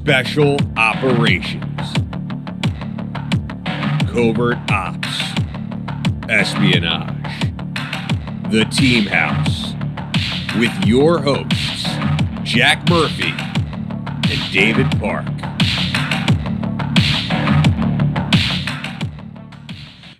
Special Operations, Covert Ops, Espionage, The Team House, with your hosts, Jack Murphy and David Park.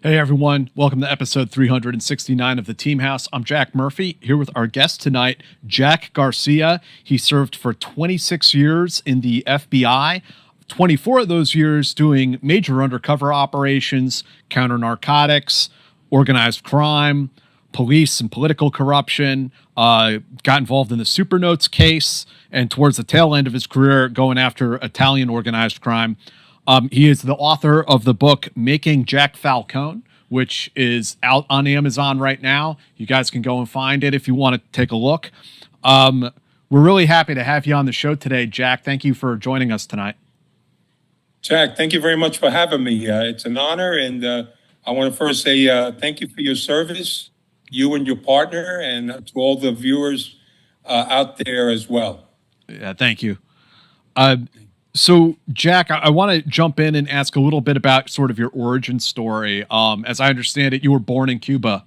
Hey everyone, welcome to episode 369 of The Team House. I'm Jack Murphy, here with our guest tonight, Jack Garcia. He served for 26 years in the FBI, 24 of those years doing major undercover operations, counter-narcotics, organized crime, police and political corruption, got involved in the Supernotes case, and towards the tail end of his career, going after Italian organized crime. He is the author of the book Making Jack Falcone, which is out on Amazon right now. You guys can go and find it if you want to take a look. We're really happy to have you on the show today, Jack. Thank you for joining us tonight. Jack, thank you very much for having me. It's an honor, and I want to first say thank you for your service, you and your partner, and to all the viewers out there as well. Yeah, thank you. So, Jack, I want to jump in and ask a little bit about sort of your origin story. As I understand it, you were born in Cuba.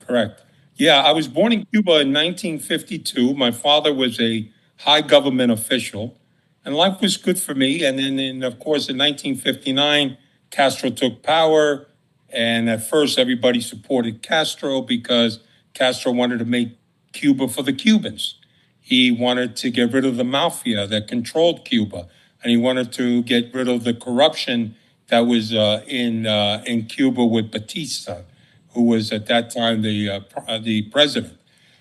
Correct. Yeah, I was born in Cuba in 1952. My father was a high government official, and life was good for me. And then, of course, in 1959, Castro took power. And at first, everybody supported Castro because Castro wanted to make Cuba for the Cubans. He wanted to get rid of the mafia that controlled Cuba, and he wanted to get rid of the corruption that was in Cuba with Batista, who was at that time the president.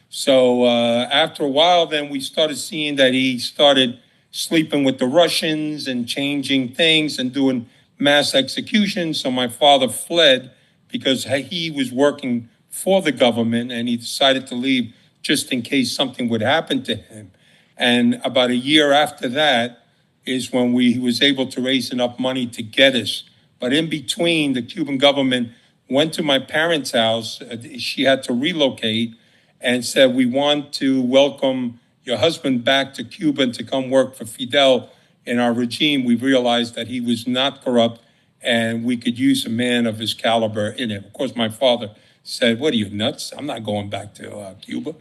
So after a while, then we started seeing that he started sleeping with the Russians and changing things and doing mass executions. So my father fled because he was working for the government, and he decided to leave just in case something would happen to him. And about a year after that is when he was able to raise enough money to get us. But in between, the Cuban government went to my parents' house. She had to relocate and said, "We want to welcome your husband back to Cuba and to come work for Fidel in our regime." We realized that he was not corrupt and we could use a man of his caliber in it. Of course, my father said, "What are you, nuts? I'm not going back to Cuba."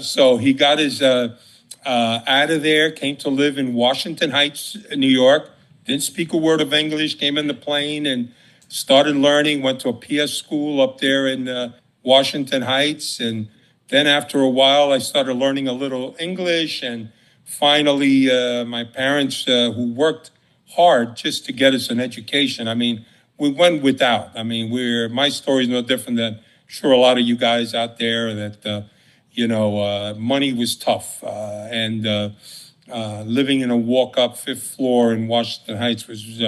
So he got his out of there, came to live in Washington Heights, New York, didn't speak a word of English, came in the plane and started learning, went to a PS school up there in Washington Heights. And then after a while, I started learning a little English. And finally, my parents, who worked hard just to get us an education. I mean, we went without. I mean, my story is no different than, sure, a lot of you guys out there that, money was tough. And living in a walk-up fifth floor in Washington Heights was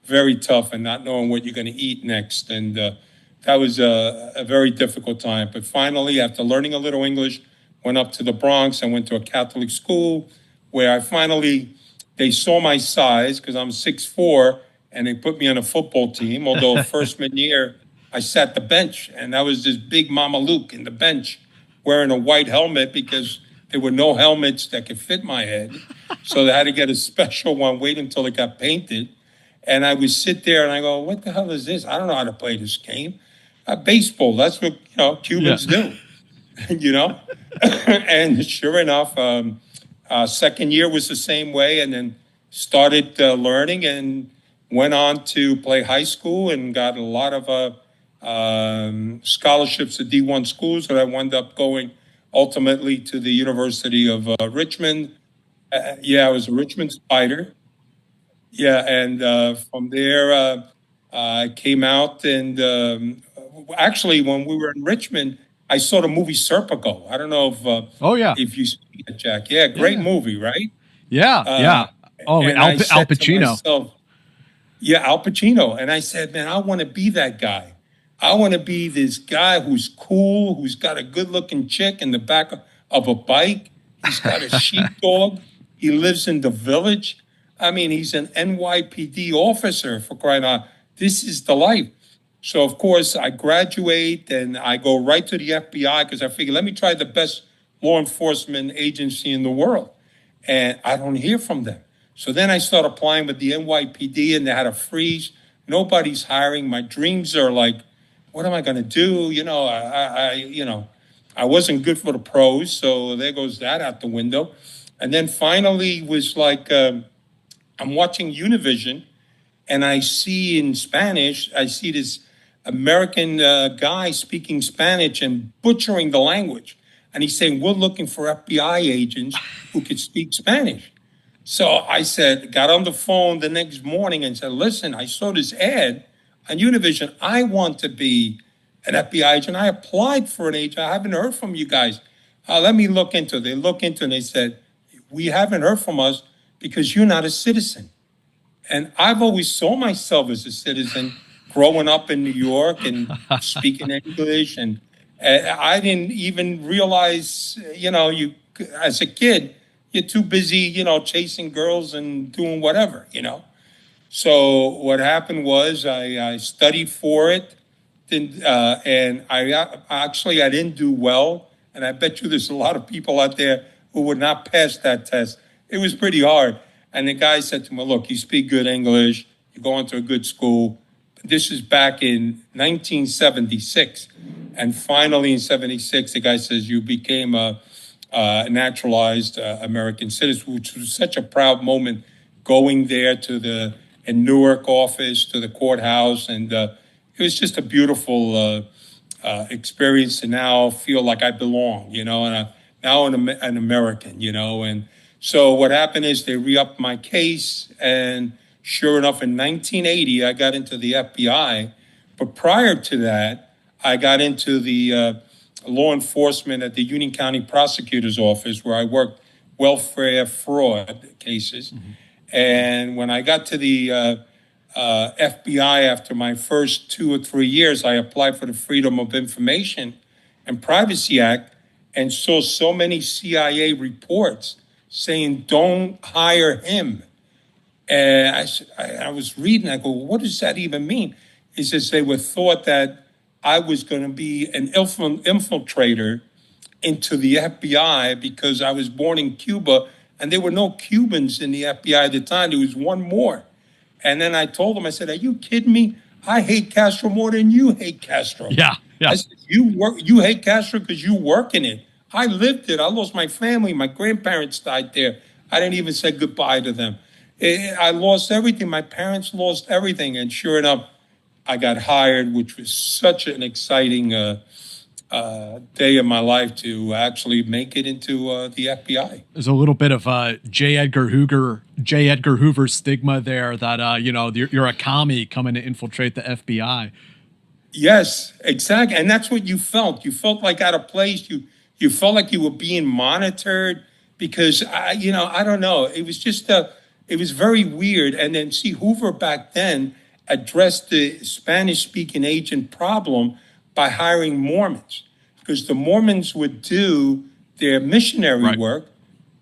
very tough, and not knowing what you're going to eat next. And that was a very difficult time. But finally, after learning a little English, went up to the Bronx and went to a Catholic school where they saw my size because I'm 6'4", and they put me on a football team. Although freshman year, I sat the bench, and I was this big Mama Luke in the bench wearing a white helmet because there were no helmets that could fit my head. So they had to get a special one, wait until it got painted. And I would sit there and I go, "What the hell is this? I don't know how to play this game." Baseball, that's what Cubans do, And sure enough, second year was the same way, and then started learning and went on to play high school and got a lot of scholarships to D1 schools, and I wound up going ultimately to the University of Richmond. I was a Richmond Spider. Yeah, and from there I came out, and actually when we were in Richmond, I saw the movie Serpico. I don't know if you see it, Jack. Yeah, great movie, right? Yeah. Oh, Al Pacino. Al Pacino. And I said, man, I want to be that guy. I want to be this guy who's cool, who's got a good-looking chick in the back of a bike. He's got a sheepdog. He lives in the village. I mean, he's an NYPD officer, for crying out. This is the life. So, of course, I graduate and I go right to the FBI because I figure, let me try the best law enforcement agency in the world. And I don't hear from them. So then I started applying with the NYPD, and they had a freeze. Nobody's hiring. My dreams are like, what am I going to do? I wasn't good for the pros, so there goes that out the window. And then finally was like, I'm watching Univision, and I see in Spanish, I see this American guy speaking Spanish and butchering the language. And he's saying, we're looking for FBI agents who could speak Spanish. So I got on the phone the next morning and said, listen, I saw this ad on Univision. I want to be an FBI agent. I applied for an agent. I haven't heard from you guys. Let me look into it. They look into it and they said, we haven't heard from us because you're not a citizen. And I've always saw myself as a citizen growing up in New York and speaking English. And I didn't even realize, you as a kid, you're too busy, chasing girls and doing whatever. So what happened was I studied for it, and I didn't do well. And I bet you there's a lot of people out there who would not pass that test. It was pretty hard. And the guy said to me, look, you speak good English, you're going to a good school. This is back in 1976. And finally in 76, the guy says, you became a naturalized American citizen, which was such a proud moment going there to the Newark office, to the courthouse. And it was just a beautiful experience to now feel like I belong, and now an American, And so what happened is they re-upped my case. And sure enough, in 1980, I got into the FBI. But prior to that, I got into the law enforcement at the Union County Prosecutor's Office, where I worked welfare fraud cases. Mm-hmm. And when I got to the FBI after my first 2 or 3 years, I applied for the Freedom of Information and Privacy Act and saw so many CIA reports saying, don't hire him. And I was reading, I go, what does that even mean? He says they were thought that I was going to be an infiltrator into the FBI because I was born in Cuba and there were no Cubans in the FBI at the time. There was one more. And then I told him, I said, are you kidding me? I hate Castro more than you hate Castro. Yeah. I said, you hate Castro because you work in it. I lived it. I lost my family. My grandparents died there. I didn't even say goodbye to them. I lost everything. My parents lost everything. And sure enough, I got hired, which was such an exciting day in my life to actually make it into the FBI. There's a little bit of J. Edgar Hoover stigma there that, you're a commie coming to infiltrate the FBI. Yes, exactly. And that's what you felt. You felt like out of place. You felt like you were being monitored because, I don't know. It was just, it was very weird. And then see, Hoover back then addressed the Spanish-speaking agent problem by hiring Mormons, because the Mormons would do their missionary work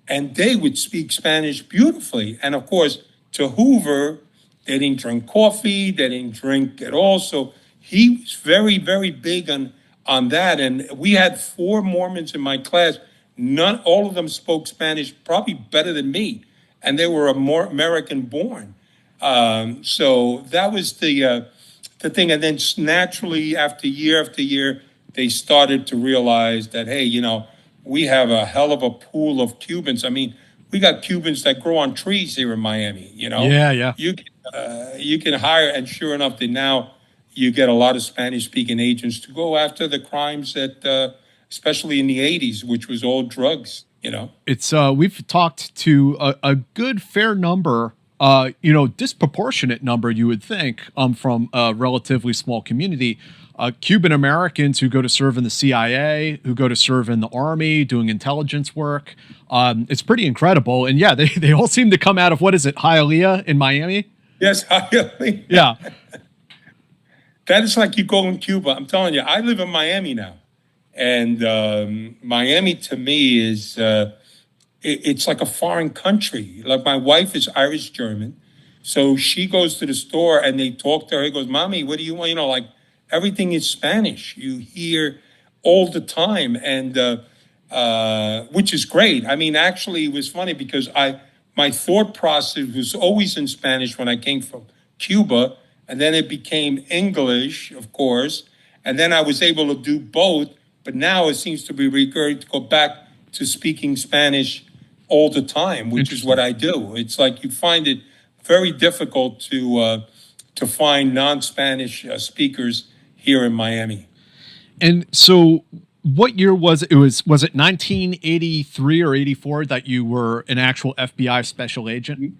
and they would speak Spanish beautifully. And of course, to Hoover, they didn't drink coffee, they didn't drink at all. So he was very, very big on that. And we had 4 Mormons in my class. All of them spoke Spanish probably better than me. And they were more American born. So that was the thing. And then naturally, after year, they started to realize that, hey, we have a hell of a pool of Cubans. I mean, we got Cubans that grow on trees here in Miami, Yeah. You can hire, and sure enough, now you get a lot of Spanish-speaking agents to go after the crimes that, especially in the 80s, which was all drugs, It's we've talked to a good fair number, disproportionate number, you would think, from a relatively small community, Cuban Americans who go to serve in the CIA, who go to serve in the Army, doing intelligence work. It's pretty incredible. And yeah, they all seem to come out of, what is it, Hialeah in Miami? Yes, Hialeah. Yeah. That is like you go in Cuba. I'm telling you, I live in Miami now. And Miami to me is, it's like a foreign country. Like my wife is Irish German. So she goes to the store and they talk to her. He goes, Mommy, what do you want? Like everything is Spanish. You hear all the time. And which is great. I mean, actually, it was funny because my thought process was always in Spanish when I came from Cuba, and then it became English, of course, and then I was able to do both. But now it seems to be recurring to go back to speaking Spanish all the time, which is what I do. It's like you find it very difficult to find non-Spanish speakers here in Miami. And so what year was it? Was it 1983 or 84 that you were an actual FBI special agent?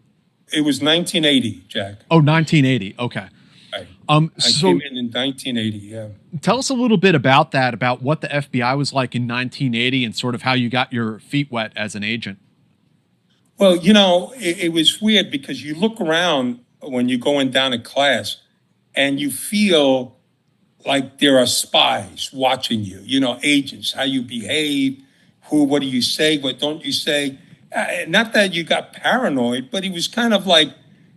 It was 1980, Jack. Oh, 1980. Okay. Right. I So came in 1980, yeah. tell us a little bit about that, about what the FBI was like in 1980 and sort of how you got your feet wet as an agent. Well, you know, it was weird because you look around when you're going down to class and you feel like there are spies watching you, you know, agents, how you behave, what do you say, what don't you say. Not that you got paranoid, but it was kind of like,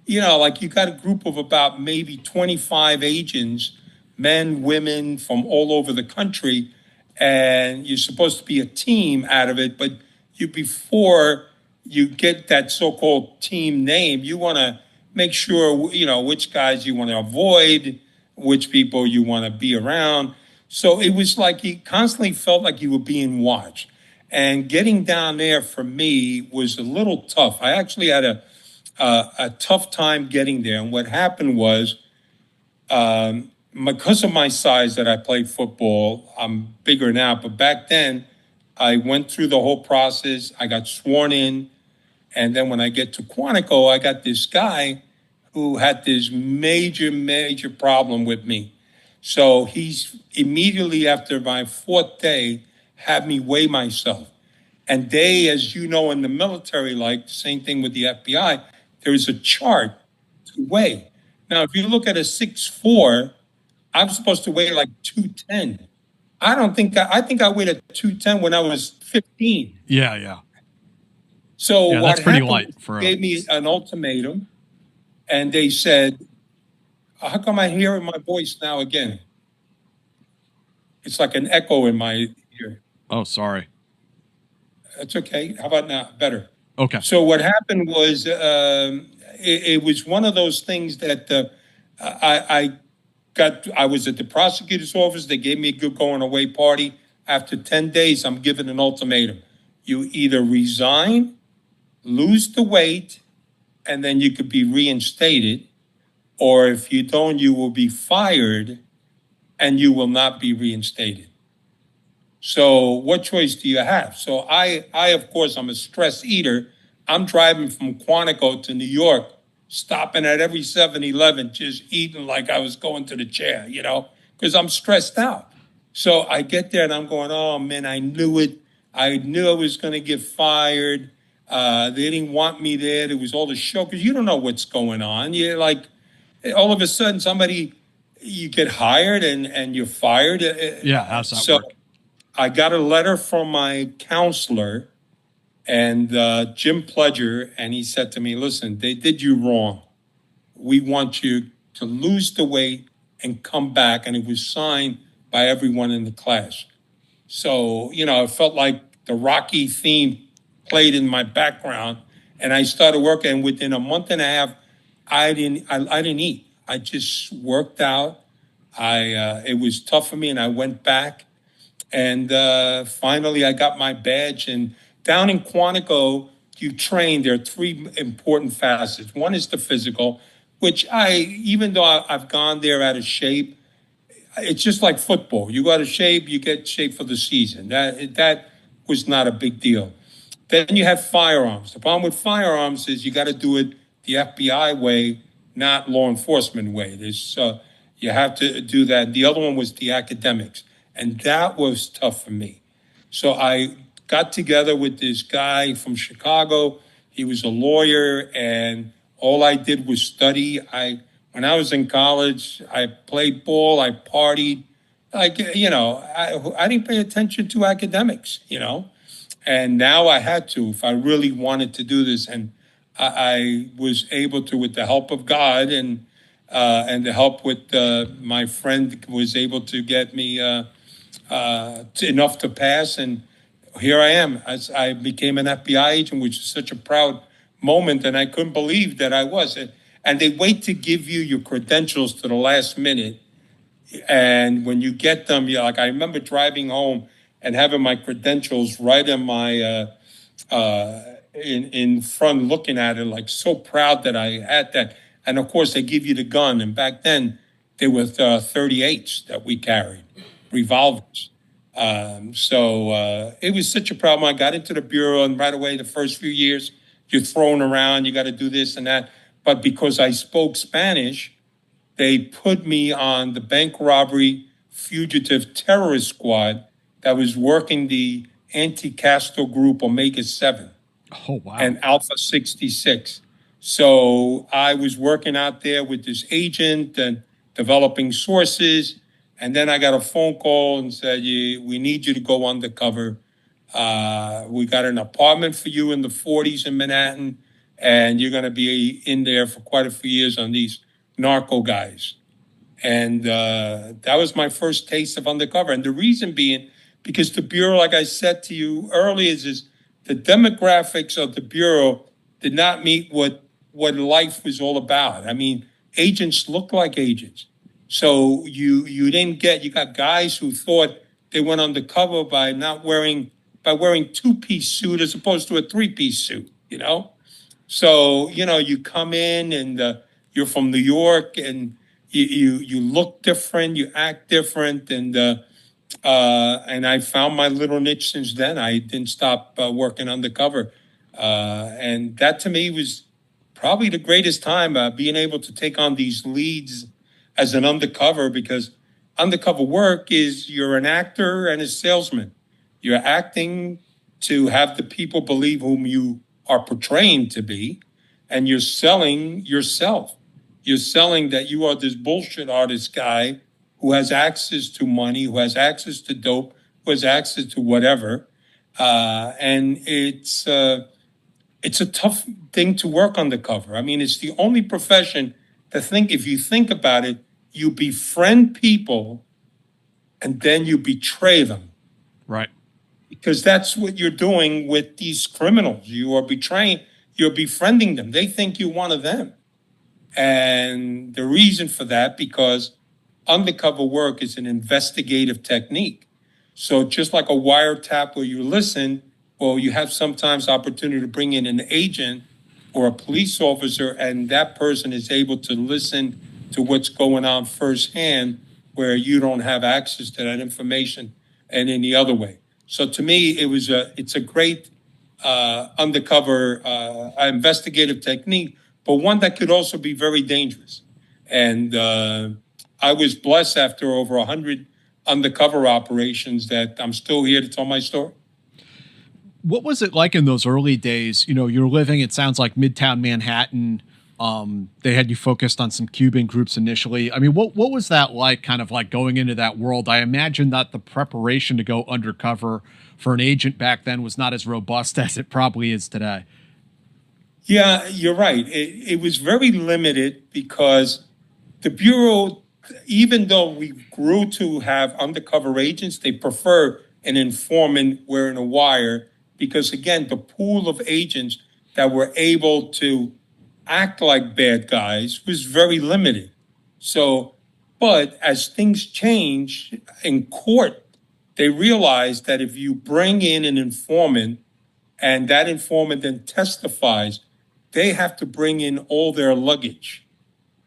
you know, like you got a group of about maybe 25 agents, men, women from all over the country, and you're supposed to be a team out of it, but before you get that so-called team name, you want to make sure, you know, which guys you want to avoid, which people you want to be around. So it was like you constantly felt like you were being watched. And getting down there for me was a little tough. I actually had a tough time getting there. And what happened was, because of my size that I played football, I'm bigger now, but back then I went through the whole process. I got sworn in. And then when I get to Quantico, I got this guy who had this major problem with me. So he's immediately after my fourth day had me weigh myself. And they, as you know, in the military, like the same thing with the FBI, there's a chart to weigh. Now, if you look at a 6'4", I'm supposed to weigh like 210. I think I weighed a 210 when I was 15. Yeah. So Yeah, what that's pretty happened light was for they gave me an ultimatum, and they said, how come I hear my voice now again? It's like an echo in my ear. Oh, sorry. That's okay. How about now? Better. Okay. So what happened was it was one of those things that I was at the prosecutor's office. They gave me a good going away party. After 10 days, I'm given an ultimatum. You either resign, lose the weight, and then you could be reinstated, or if you don't, you will be fired and you will not be reinstated. So what choice do you have? So I of course, I'm a stress eater. I'm driving from Quantico to New York, stopping at every 7-Eleven, just eating like I was going to the chair, you know, because I'm stressed out. So I get there and I'm going, oh man, I knew it. I knew I was going to get fired. They didn't want me there. There was all the show because you don't know what's going on. You're like, all of a sudden, you get hired and you're fired. Yeah, how's that So work? I got a letter from my counselor and Jim Pledger, and he said to me, listen, they did you wrong. We want you to lose the weight and come back. And it was signed by everyone in the class. So, you know, it felt like the Rocky theme played in my background, and I started working. And within a month and a half, I didn't eat. I just worked out. It was tough for me, and I went back. And finally, I got my badge. And down in Quantico, you train. There are three important facets. One is the physical, which even though I've gone there out of shape, it's just like football. You go out of shape, you get shape for the season. That was not a big deal. Then you have firearms. The problem with firearms is you got to do it the FBI way, not law enforcement way. You have to do that. The other one was the academics, and that was tough for me. So I got together with this guy from Chicago. He was a lawyer, and all I did was study. When I was in college, I played ball, I partied. Like, you know, I didn't pay attention to academics, you know. And now I had to, if I really wanted to do this. And I was able to, with the help of God and the help with my friend, was able to get me enough to pass. And here I am. I became an FBI agent, which is such a proud moment, and I couldn't believe that I was. And they wait to give you your credentials to the last minute. And when you get them, you're like, I remember driving home and having my credentials right in my in front, looking at it, like so proud that I had that. And of course, they give you the gun. And back then, there were 38s that we carried, revolvers. So it was such a problem. I got into the bureau, and right away, the first few years, you're thrown around. You got to do this and that. But because I spoke Spanish, they put me on the bank robbery fugitive terrorist squad that was working the anti-Castro group Omega 7 Oh, wow. and Alpha 66. So I was working out there with this agent and developing sources. And then I got a phone call and said, we need you to go undercover. We got an apartment for you in the 40s in Manhattan, and you're going to be in there for quite a few years on these narco guys. And that was my first taste of undercover. And the reason being, because the Bureau, like I said to you earlier, is the demographics of the Bureau did not meet what life was all about. I mean, agents look like agents. So you got guys who thought they went undercover by wearing two-piece suit as opposed to a three-piece suit, you know? So, you come in and you're from New York and you look different, you act different, and I found my little niche since then. I didn't stop working undercover, and that to me was probably the greatest time, being able to take on these leads as an undercover, because undercover work is you're an actor and a salesman. You're acting to have the people believe whom you are portraying to be, and you're selling yourself. You're selling that you are this bullshit artist guy who has access to money, who has access to dope, who has access to whatever. And it's a tough thing to work undercover. I mean, it's the only profession that if you think about it, you befriend people and then you betray them. Right. Because that's what you're doing with these criminals. You're befriending them. They think you're one of them. And the reason for that, because undercover work is an investigative technique. So just like a wiretap where you listen, well, you have sometimes opportunity to bring in an agent or a police officer, and that person is able to listen to what's going on firsthand, where you don't have access to that information and any other way. So to me, it's a great undercover investigative technique, but one that could also be very dangerous. And I was blessed after over 100 undercover operations that I'm still here to tell my story. What was it like in those early days? You're living, it sounds like, Midtown Manhattan. They had you focused on some Cuban groups initially. I mean, what was that like, kind of like going into that world? I imagine that the preparation to go undercover for an agent back then was not as robust as it probably is today. Yeah, you're right. It was very limited because the Bureau, even though we grew to have undercover agents, they prefer an informant wearing a wire because, again, the pool of agents that were able to act like bad guys was very limited. So, but as things change in court, they realize that if you bring in an informant and that informant then testifies, they have to bring in all their luggage.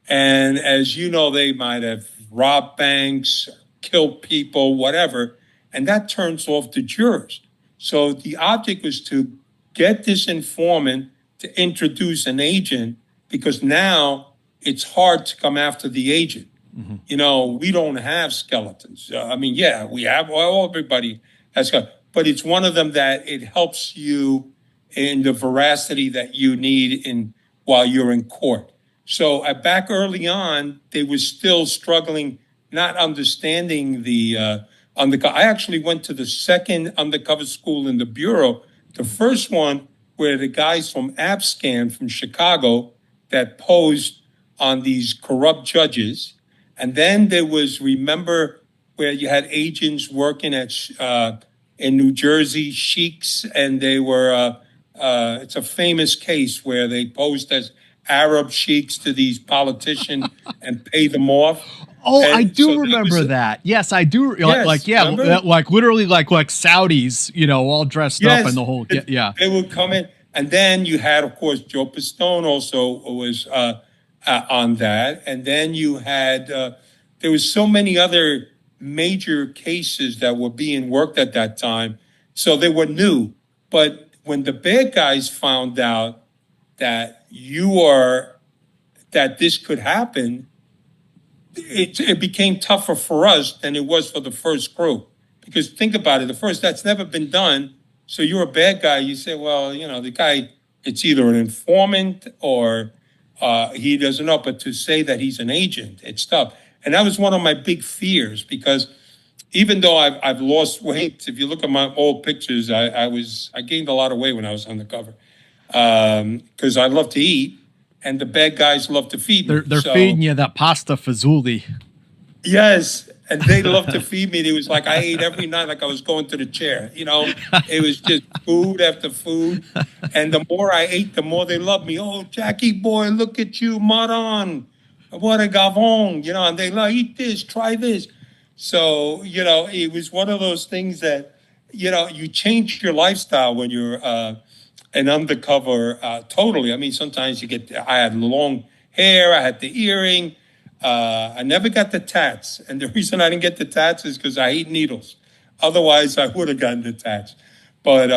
And as you know, they might have robbed banks, killed people, whatever, and that turns off the jurors. So the object was to get this informant to introduce an agent, because now it's hard to come after the agent. Mm-hmm. We don't have skeletons. We have everybody has got, but it's one of them that it helps you in the veracity that you need while you're in court. So back early on, they were still struggling, not understanding the undercover. I actually went to the second undercover school in the Bureau. The first one where the guys from Abscan from Chicago that posed on these corrupt judges. And then there was, remember, where you had agents working in New Jersey, sheiks, and they were It's a famous case where they posed as Arab sheiks to these politicians and pay them off. Oh, I And so do remember that. Yes, I do. yes, Yeah, remember? like literally like Saudis, all dressed up and Yes, the whole. Yeah. they would come in, and then you had, of course, Joe Pistone also was on that, and then you had there was so many other major cases that were being worked at that time, so they were new. But when the bad guys found out that that this could happen, it became tougher for us than it was for the first crew. Because think about it, that's never been done. So you're a bad guy. You say, well, the guy, it's either an informant or he doesn't know. But to say that he's an agent, it's tough. And that was one of my big fears because even though I've lost weight, if you look at my old pictures, I gained a lot of weight when I was undercover because I love to eat. And the bad guys love to feed me. They're feeding you that pasta fazouli. Yes, and they love to feed me. It was like I ate every night like I was going to the chair. It was just food after food. And the more I ate, the more they loved me. Oh, Jackie boy, look at you, Maran. What a gavon, and they like, eat this, try this. So, it was one of those things that, you change your lifestyle when you're an undercover totally. I mean, sometimes I had long hair, I had the earring. I never got the tats. And the reason I didn't get the tats is because I hate needles. Otherwise, I would have gotten the tats. But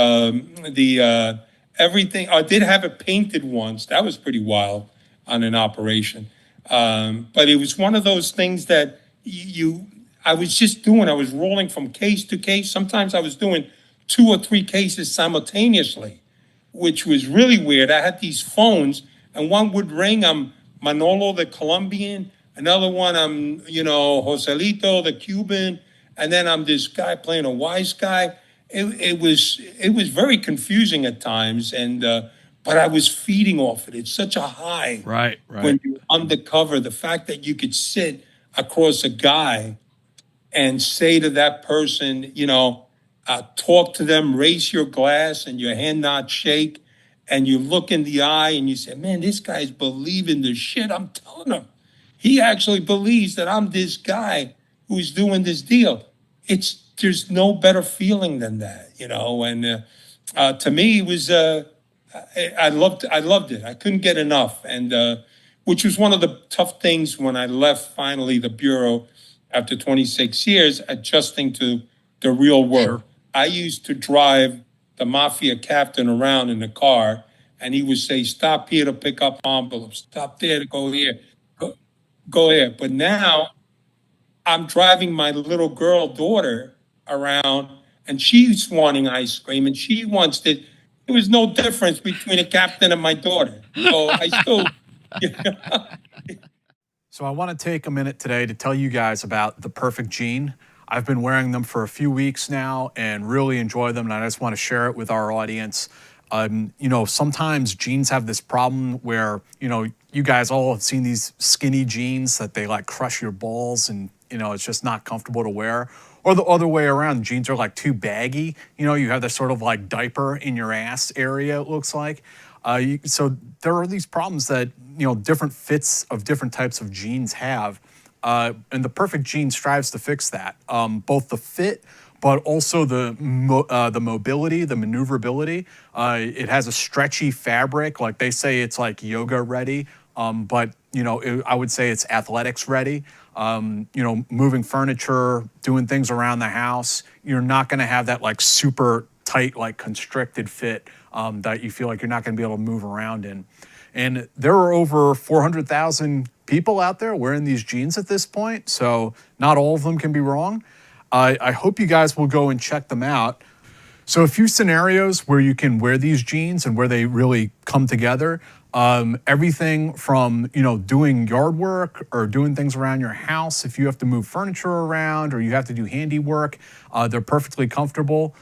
everything, I did have it painted once. That was pretty wild on an operation. But it was one of those things that I was just doing. I was rolling from case to case. Sometimes I was doing 2 or 3 cases simultaneously, which was really weird. I had these phones, and one would ring. I'm Manolo, the Colombian. Another one, I'm, Joselito, the Cuban. And then I'm this guy playing a wise guy. It was very confusing at times, but I was feeding off it. It's such a high. Right. When you're undercover, the fact that you could sit across a guy and say to that person, talk to them, raise your glass and your hand not shake, and you look in the eye and you say, man, this guy's believing the shit I'm telling him. He actually believes that I'm this guy who's doing this deal. There's no better feeling than that, and to me, it was, I loved it. I couldn't get enough. And, which was one of the tough things when I left finally the Bureau after 26 years, adjusting to the real world. Sure. I used to drive the mafia captain around in the car, and he would say, stop here to pick up envelopes, stop there to go here, go here. But now I'm driving my little girl daughter around, and she's wanting ice cream, and she wants it. There was no difference between a captain and my daughter. So I still... So I want to take a minute today to tell you guys about the Perfect Jean. I've been wearing them for a few weeks now and really enjoy them, and I just want to share it with our audience. Sometimes jeans have this problem where, you guys all have seen these skinny jeans that they like crush your balls and, it's just not comfortable to wear. Or the other way around, jeans are like too baggy. You have this sort of like diaper in your ass area, it looks like. So there are these problems that, different fits of different types of jeans have. And the Perfect Jean strives to fix that. Both the fit, but also the mobility, the maneuverability. It has a stretchy fabric. Like they say it's like yoga ready, but I would say it's athletics ready. Moving furniture, doing things around the house, you're not gonna have that like super tight, like constricted fit that you feel like you're not gonna be able to move around in. And there are over 400,000 people out there wearing these jeans at this point, so not all of them can be wrong. I hope you guys will go and check them out. So a few scenarios where you can wear these jeans and where they really come together. Everything from, doing yard work or doing things around your house. If you have to move furniture around or you have to do handiwork, they're perfectly comfortable.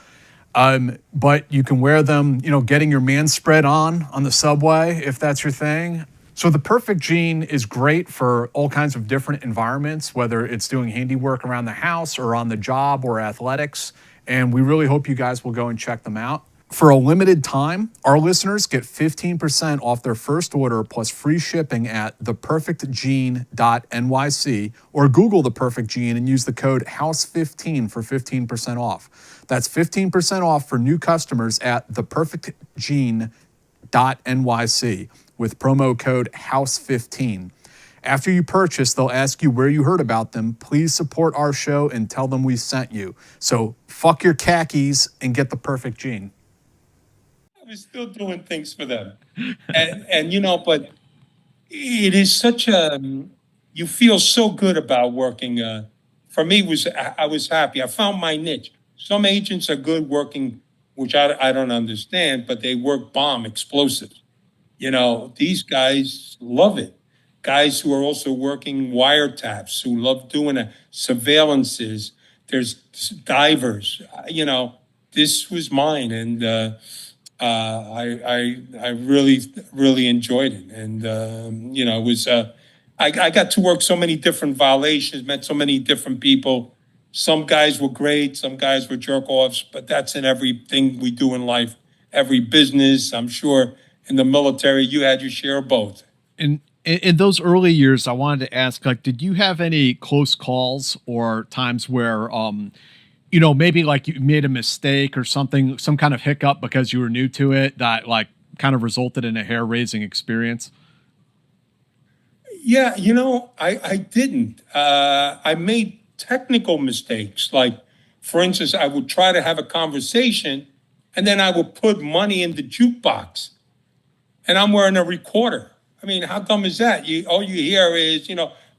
But you can wear them, getting your man spread on the subway, if that's your thing. So the Perfect Jean is great for all kinds of different environments, whether it's doing handiwork around the house or on the job or athletics. And we really hope you guys will go and check them out. For a limited time, our listeners get 15% off their first order plus free shipping at theperfectgene.nyc or Google The Perfect Gene and use the code HOUSE15 for 15% off. That's 15% off for new customers at theperfectgene.nyc with promo code HOUSE15. After you purchase, they'll ask you where you heard about them. Please support our show and tell them we sent you. So fuck your khakis and get The Perfect Gene. I was still doing things for them. And but it is such a, you feel so good about working. For me, I was happy. I found my niche. Some agents are good working, which I don't understand, but they work bomb explosives. These guys love it. Guys who are also working wiretaps, who love doing surveillances. There's divers. This was mine, and I really enjoyed it, and it was. I got to work so many different violations, met so many different people. Some guys were great, some guys were jerk offs, but that's in everything we do in life, every business. I'm sure in the military you had your share of both. In those early years, I wanted to ask, like, did you have any close calls or times where, maybe like you made a mistake or something, some kind of hiccup because you were new to it that like kind of resulted in a hair-raising experience? Yeah, I didn't. I made technical mistakes. Like, for instance, I would try to have a conversation and then I would put money in the jukebox and I'm wearing a recorder. I mean, how dumb is that? All you hear is,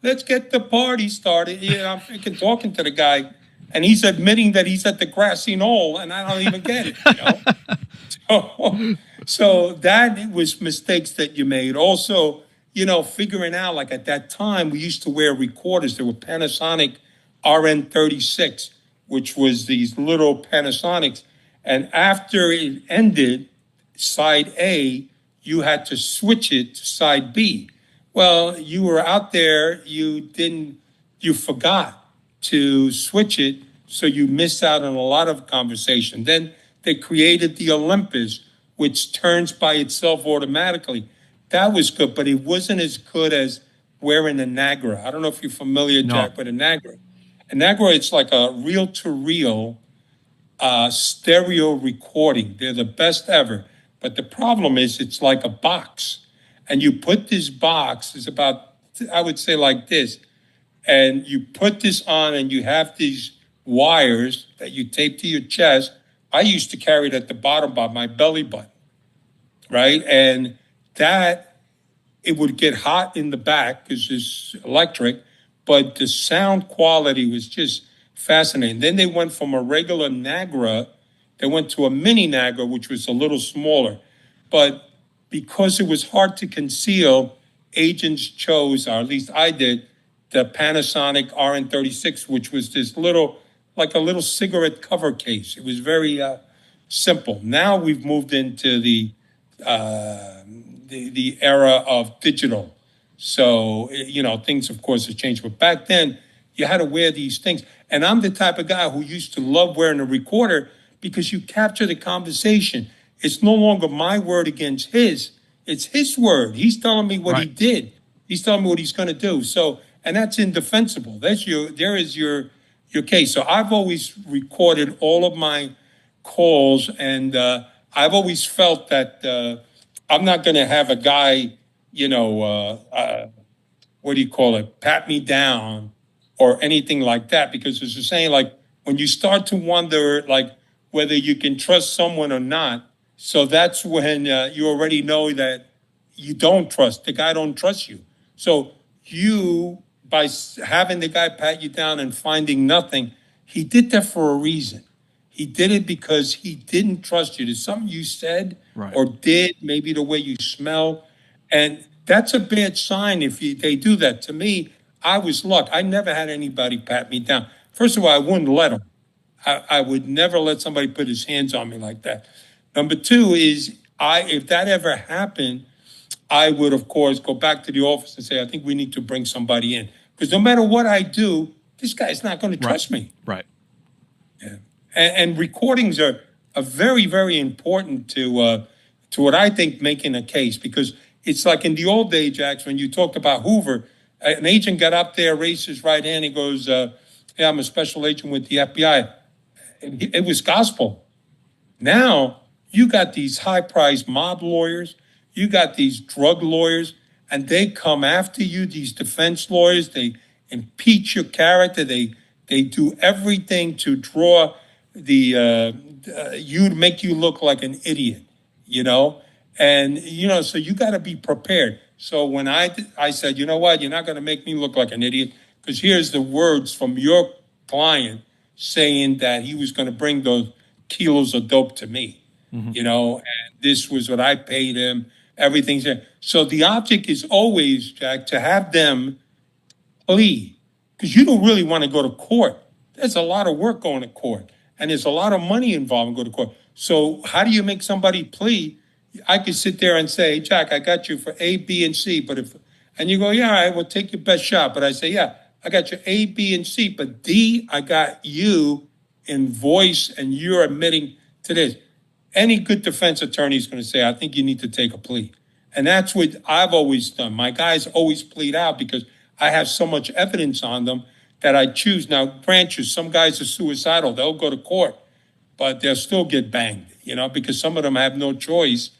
let's get the party started. I'm freaking talking to the guy, and he's admitting that he's at the grassy knoll, and I don't even get it. So that was mistakes that you made. Also, figuring out, like at that time, we used to wear recorders. There were Panasonic RN36, which was these little Panasonics. And after it ended, side A, you had to switch it to side B. Well, you were out there, you forgot to switch it, so you missed out on a lot of conversation. Then they created the Olympus, which turns by itself automatically. That was good, but it wasn't as good as wearing a Nagra. I don't know if you're familiar, No. Jack, with a Nagra. A Nagra, it's like a reel-to-reel stereo recording. They're the best ever. But the problem is it's like a box. And you put this box, is about, I would say like this, and you put this on and you have these wires that you tape to your chest. I used to carry it at the bottom by my belly button, right? And it would get hot in the back because it's electric, but the sound quality was just fascinating. Then they went from a regular Nagra, they went to a mini Nagra, which was a little smaller. But because it was hard to conceal, agents chose, or at least I did, the Panasonic RN36, which was this like a little cigarette cover case. It was very simple. Now we've moved into the era of digital. So, things, of course, have changed. But back then, you had to wear these things. And I'm the type of guy who used to love wearing a recorder because you capture the conversation. It's no longer my word against his. It's his word. He's telling me what he did. He's telling me what he's going to do. So, and that's indefensible. There is your case. So I've always recorded all of my calls, and I've always felt that I'm not going to have a guy, what do you call it, pat me down or anything like that, because it's the saying, like, when you start to wonder, like, whether you can trust someone or not, so that's when you already know that you don't trust, the guy don't trust you. So you, by having the guy pat you down and finding nothing, he did that for a reason. He did it because he didn't trust you. There's something you said or did, maybe the way you smell. And that's a bad sign if they do that. To me, I was lucky. I never had anybody pat me down. First of all, I wouldn't let them. I would never let somebody put his hands on me like that. Number two is, if that ever happened, I would, of course, go back to the office and say, I think we need to bring somebody in. Because no matter what I do, this guy's not going to trust me. Right. Yeah. And recordings are are very, very important to what I think making a case, because it's like in the old days, Jax, when you talked about Hoover, an agent got up there, raised his right hand, he goes, "Yeah, I'm a special agent with the FBI." It was gospel. Now you got these high-priced mob lawyers, you got these drug lawyers, and they come after you. These defense lawyers, they impeach your character. They do everything to draw the you to make you look like an idiot, you know. And so you got to be prepared. So when I said, you know what, you're not going to make me look like an idiot, because here's the words from your client saying that he was going to bring those kilos of dope to me, and this was what I paid him. Everything's there. So the object is always, Jack, to have them plea, because you don't really want to go to court. There's a lot of work going to court, and there's a lot of money involved in going to court. So how do you make somebody plea? I could sit there and say, Jack, I got you for A, B, and C, and you go, yeah, all right, well, take your best shot. But I say, yeah, I got you A, B, and C, but D, I got you in voice, and you're admitting to this. Any good defense attorney is going to say, I think you need to take a plea. And that's what I've always done. My guys always plead out because I have so much evidence on them that I choose. Now, grant you, some guys are suicidal. They'll go to court, but they'll still get banged, because some of them have no choice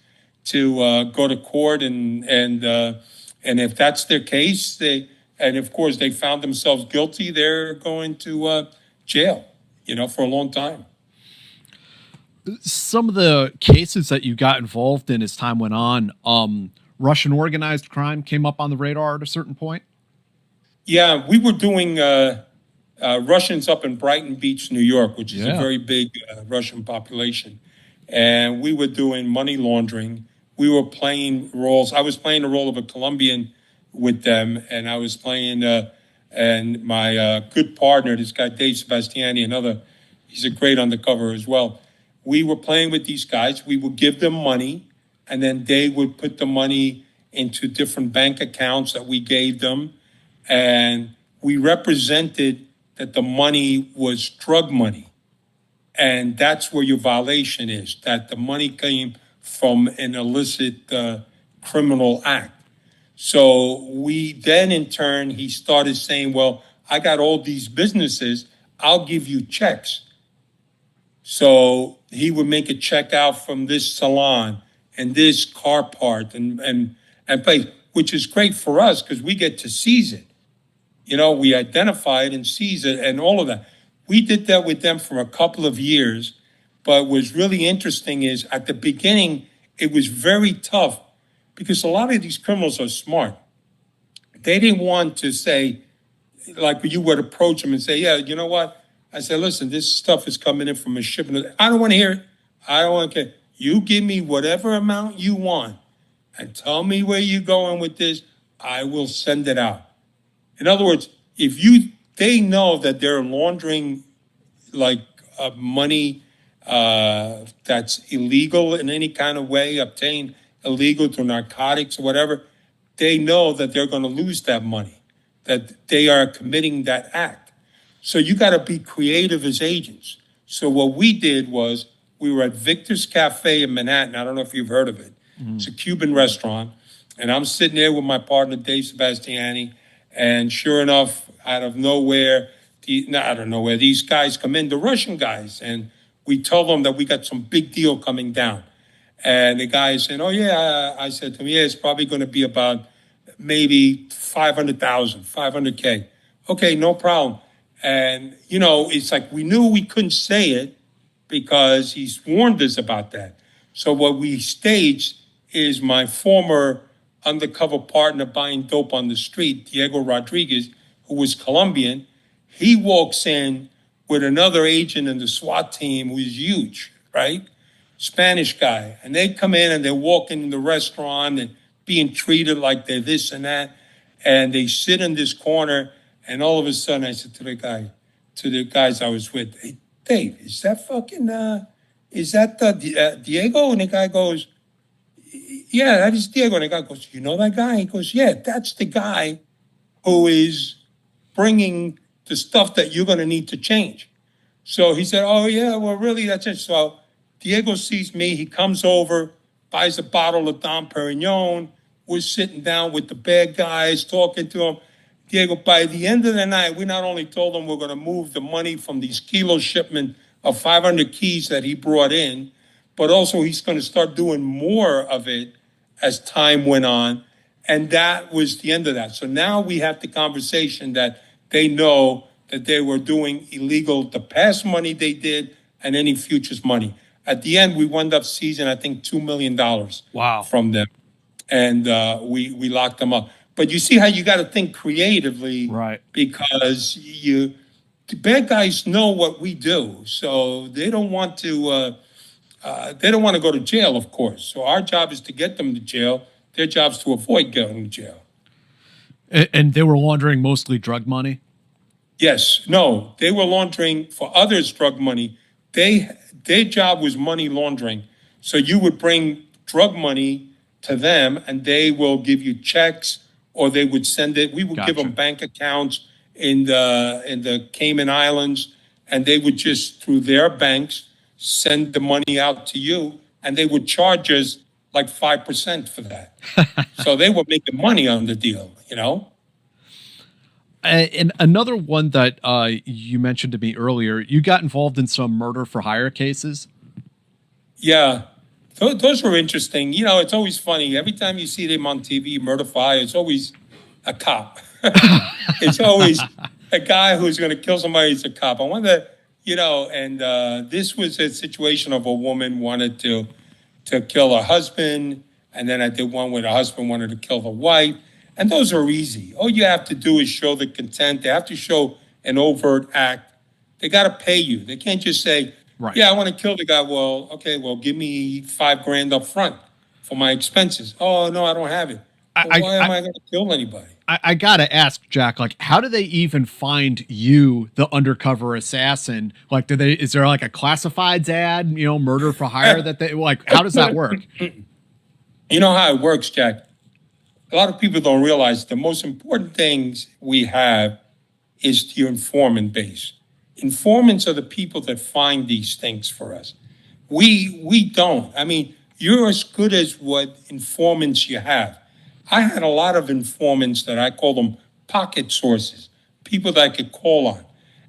to go to court. And if that's their case, and of course they found themselves guilty, they're going to jail, for a long time. Some of the cases that you got involved in as time went on, Russian organized crime came up on the radar at a certain point. Yeah, we were doing Russians up in Brighton Beach, New York, which is a very big Russian population. And we were doing money laundering. We were playing roles. I was playing the role of a Colombian with them, and I was playing, and my good partner, this guy, Dave Sebastiani, he's a great undercover as well. We were playing with these guys. We would give them money, and then they would put the money into different bank accounts that we gave them. And we represented that the money was drug money. And that's where your violation is, that the money came from an illicit criminal act. So we then, in turn, he started saying, well, I got all these businesses. I'll give you checks. So he would make a check out from this salon and this car part and place, which is great for us because we get to seize it. We identify it and seize it and all of that. We did that with them for a couple of years, but what was really interesting is at the beginning, it was very tough because a lot of these criminals are smart. They didn't want to say, like you would approach them and say, yeah, you know what? I said, listen, this stuff is coming in from a shipment. I don't want to hear it. I don't want to care. You give me whatever amount you want and tell me where you're going with this. I will send it out. In other words, they know that they're laundering like money that's illegal in any kind of way, obtained illegal through narcotics or whatever. They know that they're going to lose that money, that they are committing that act. So you got to be creative as agents. So what we did was we were at Victor's Cafe in Manhattan. I don't know if you've heard of it. Mm-hmm. It's a Cuban restaurant. And I'm sitting there with my partner, Dave Sebastiani. And sure enough, out of nowhere, these guys come in, the Russian guys. And we tell them that we got some big deal coming down. And the guy is saying, oh, yeah. I said to him, yeah, it's probably going to be about maybe 500,000, 500K. Okay, no problem. And, it's like we knew we couldn't say it because he's warned us about that. So what we staged is my former undercover partner buying dope on the street, Diego Rodriguez, who was Colombian. He walks in with another agent in the SWAT team who's huge, right? Spanish guy. And they come in and they're walking in the restaurant and being treated like they're this and that. And they sit in this corner. And all of a sudden, I said to the guys I was with, hey, Dave, is that Diego? And the guy goes, yeah, that is Diego. And the guy goes, you know that guy? He goes, yeah, that's the guy who is bringing the stuff that you're going to need to change. So he said, oh, yeah, well, really, that's it. So Diego sees me. He comes over, buys a bottle of Dom Perignon. We're sitting down with the bad guys, talking to him. Diego, by the end of the night, we not only told him we're going to move the money from these kilo shipment of 500 keys that he brought in, but also he's going to start doing more of it as time went on. And that was the end of that. So now we have the conversation that they know that they were doing illegal, the past money they did and any futures money. At the end, we wound up seizing, I think, $2 million Wow. from them. And we locked them up. But you see how you got to think creatively, Right. because the bad guys know what we do, so they don't want to go to jail, of course. So our job is to get them to jail. Their job is to avoid going to jail. And they were laundering mostly drug money? Yes, no, they were laundering for others drug money. Their job was money laundering. So you would bring drug money to them, and they will give you checks, or they would send it. We would give Gotcha. them bank accounts in the Cayman Islands, and they would just through their banks send the money out to you, and they would charge us like 5% for that. So they were making money on the deal, you know? And another one that you mentioned to me earlier, you got involved in some murder for hire cases. Yeah, those were interesting. You know, it's always funny. Every time you see them on TV, murder for hire, it's always a cop. It's always a guy who's going to kill somebody. It's a cop. I wonder, you know, and this was a situation of a woman wanted to kill her husband, and then I did one where the husband wanted to kill the wife. And those are easy. All you have to do is show the content. They have to show an overt act. They got to pay you. They can't just say, Right. yeah, I want to kill the guy. Well, okay, well, give me $5,000 up front for my expenses. Oh, no, I don't have it. Well, why am I going to kill anybody? I gotta ask, Jack, like, how do they even find you, the undercover assassin? Like, is there like a classifieds ad, you know, murder for hire that they like? How does that work? You know how it works, Jack? A lot of people don't realize the most important things we have is the informant base. Informants are the people that find these things for us. We don't. I mean, you're as good as what informants you have. I had a lot of informants that I call them pocket sources, people that I could call on.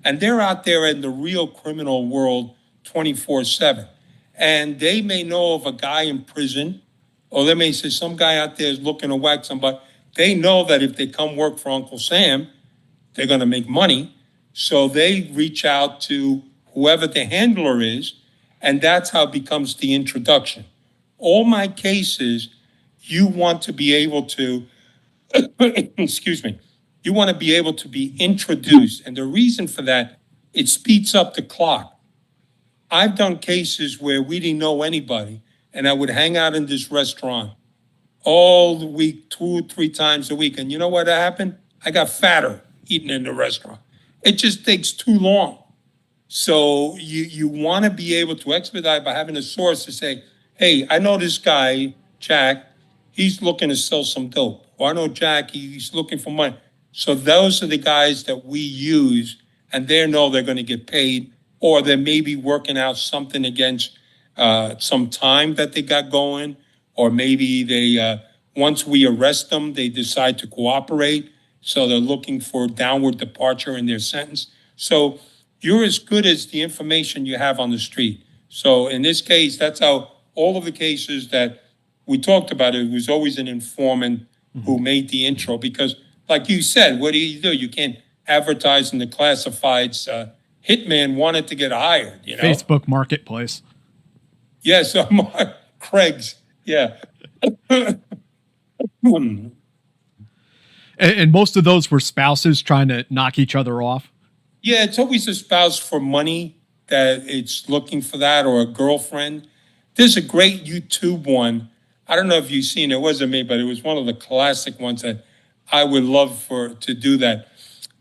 And they're out there in the real criminal world 24/7. And they may know of a guy in prison, or they may say some guy out there is looking to whack somebody. They know that if they come work for Uncle Sam, they're going to make money. So they reach out to whoever the handler is, and that's how it becomes the introduction. All my cases, you want to be able to, excuse me, you want to be able to be introduced. And the reason for that, it speeds up the clock. I've done cases where we didn't know anybody, and I would hang out in this restaurant all the week, 2 or 3 times a week. And you know what happened? I got fatter eating in the restaurant. It just takes too long. So you want to be able to expedite by having a source to say, hey, I know this guy, Jack, he's looking to sell some dope. Or I know Jack, he's looking for money. So those are the guys that we use, and they know they're going to get paid, or they may be working out something against some time that they got going, or maybe they, once we arrest them, they decide to cooperate. So they're looking for downward departure in their sentence. So you're as good as the information you have on the street. So in this case, that's how all of the cases that we talked about, it was always an informant who made the intro. Because like you said, what do? You can't advertise in the classifieds. Hitman wanted to get hired, you know? Facebook Marketplace. Yes, Craig's, yeah. And most of those were spouses trying to knock each other off. Yeah, it's always a spouse for money that it's looking for that, or a girlfriend. There's a great YouTube one. I don't know if you've seen it. It wasn't me, but it was one of the classic ones that I would love to do that.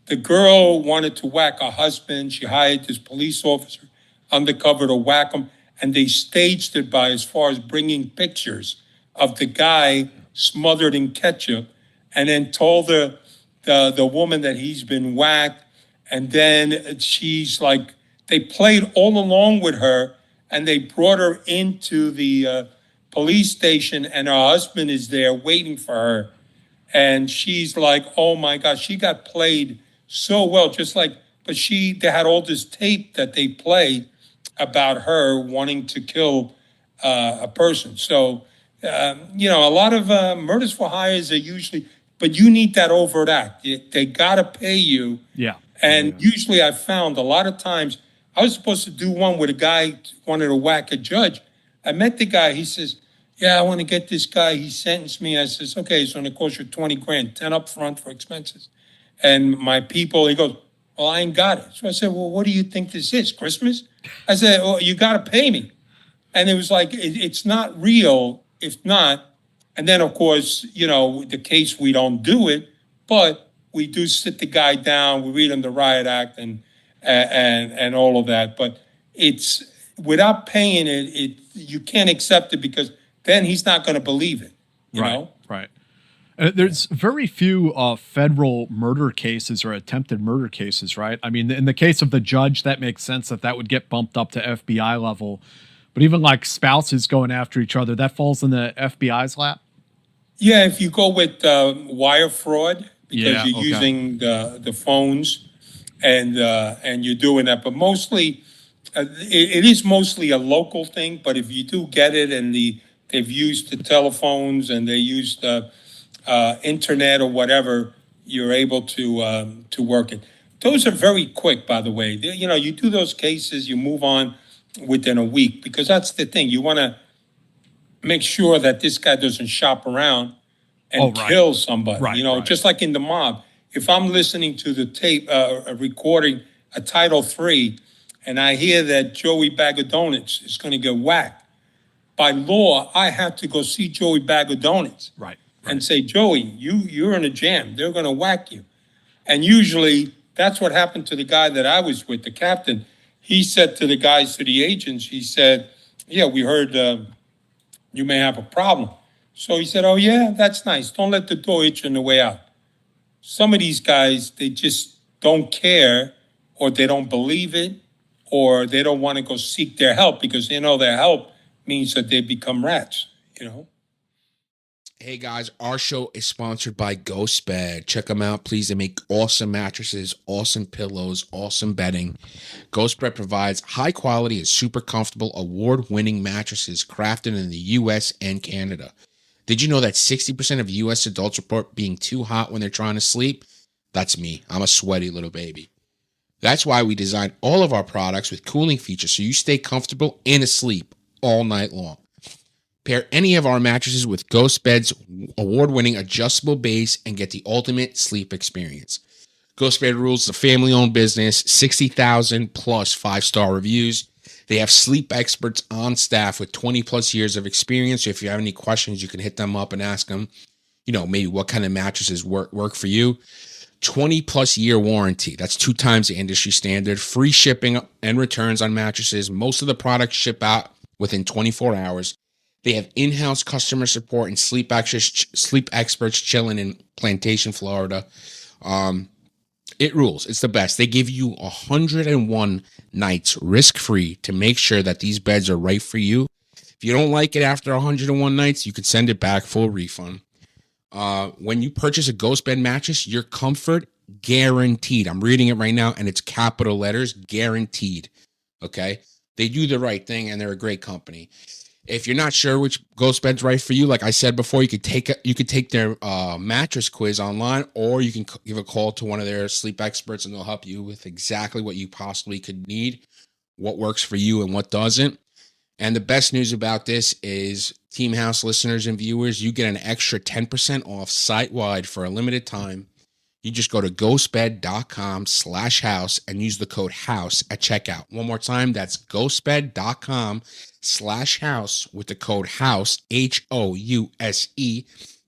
The girl wanted to whack her husband. She hired this police officer undercover to whack him, and they staged it by as far as bringing pictures of the guy smothered in ketchup, and then told the woman that he's been whacked. And then she's like, they played all along with her and they brought her into the police station, and her husband is there waiting for her. And she's like, oh my God, she got played so well, just like, but they had all this tape that they play about her wanting to kill a person. So, a lot of murders for hires are usually, but you need that overt act. They got to pay you. Yeah. And usually I found a lot of times, I was supposed to do one where a guy wanted to whack a judge. I met the guy, he says, yeah, I want to get this guy. He sentenced me. I says, okay, it's going to cost you 20 grand, 10 up front for expenses. And my people, he goes, well, I ain't got it. So I said, well, what do you think this is, Christmas? I said, well, you got to pay me. And it was like, it's not real if not. And then, of course, the case, we don't do it, but we do sit the guy down. We read him the riot act and all of that. But it's without paying it, you can't accept it because then he's not going to believe it. You know? Right. There's very few federal murder cases or attempted murder cases, right? I mean, in the case of the judge, that makes sense that would get bumped up to FBI level. But even like spouses going after each other, that falls in the FBI's lap? Yeah, if you go with wire fraud, because you're using the phones and you're doing that. But mostly, it is mostly a local thing. But if you do get it and they've used the telephones and they used internet or whatever, you're able to work it. Those are very quick, by the way. You do those cases, you move on within a week, because that's the thing. You want to make sure that this guy doesn't shop around and kill somebody. Just like in the mob. If I'm listening to the tape, a recording, a Title III, and I hear that Joey Bag of Donuts is going to get whacked, by law, I have to go see Joey Bag of Donuts. Right. And say, Joey, you're in a jam. They're going to whack you. And usually that's what happened to the guy that I was with, the captain. He said to the guys, to the agents, he said, yeah, we heard you may have a problem. So he said, oh, yeah, that's nice. Don't let the door hit you on the way out. Some of these guys, they just don't care, or they don't believe it, or they don't want to go seek their help because they know their help means that they become rats, Hey guys, our show is sponsored by GhostBed. Check them out, please. They make awesome mattresses, awesome pillows, awesome bedding. GhostBed provides high quality and super comfortable award-winning mattresses crafted in the US and Canada. Did you know that 60% of US adults report being too hot when they're trying to sleep? That's me. I'm a sweaty little baby. That's why we designed all of our products with cooling features so you stay comfortable and asleep all night long. Pair any of our mattresses with GhostBed's award-winning adjustable base and get the ultimate sleep experience. GhostBed rules the family-owned business, 60,000 plus 5-star reviews. They have sleep experts on staff with 20 plus years of experience. So if you have any questions, you can hit them up and ask them, maybe what kind of mattresses work for you. 20 plus year warranty. That's 2 times the industry standard. Free shipping and returns on mattresses. Most of the products ship out within 24 hours. They have in-house customer support and sleep experts chilling in Plantation, Florida. It rules. It's the best. They give you 101 nights risk-free to make sure that these beds are right for you. If you don't like it after 101 nights, you can send it back, full refund. When you purchase a GhostBed mattress, your comfort guaranteed. I'm reading it right now, and it's capital letters, guaranteed. Okay? They do the right thing, and they're a great company. If you're not sure which GhostBed's right for you, like I said before, you could take their mattress quiz online, or you can give a call to one of their sleep experts, and they'll help you with exactly what you possibly could need, what works for you and what doesn't. And the best news about this is, Team House listeners and viewers, you get an extra 10% off site-wide for a limited time. You just go to ghostbed.com/house and use the code HOUSE at checkout. One more time, that's ghostbed.com/house with the code HOUSE, HOUSE,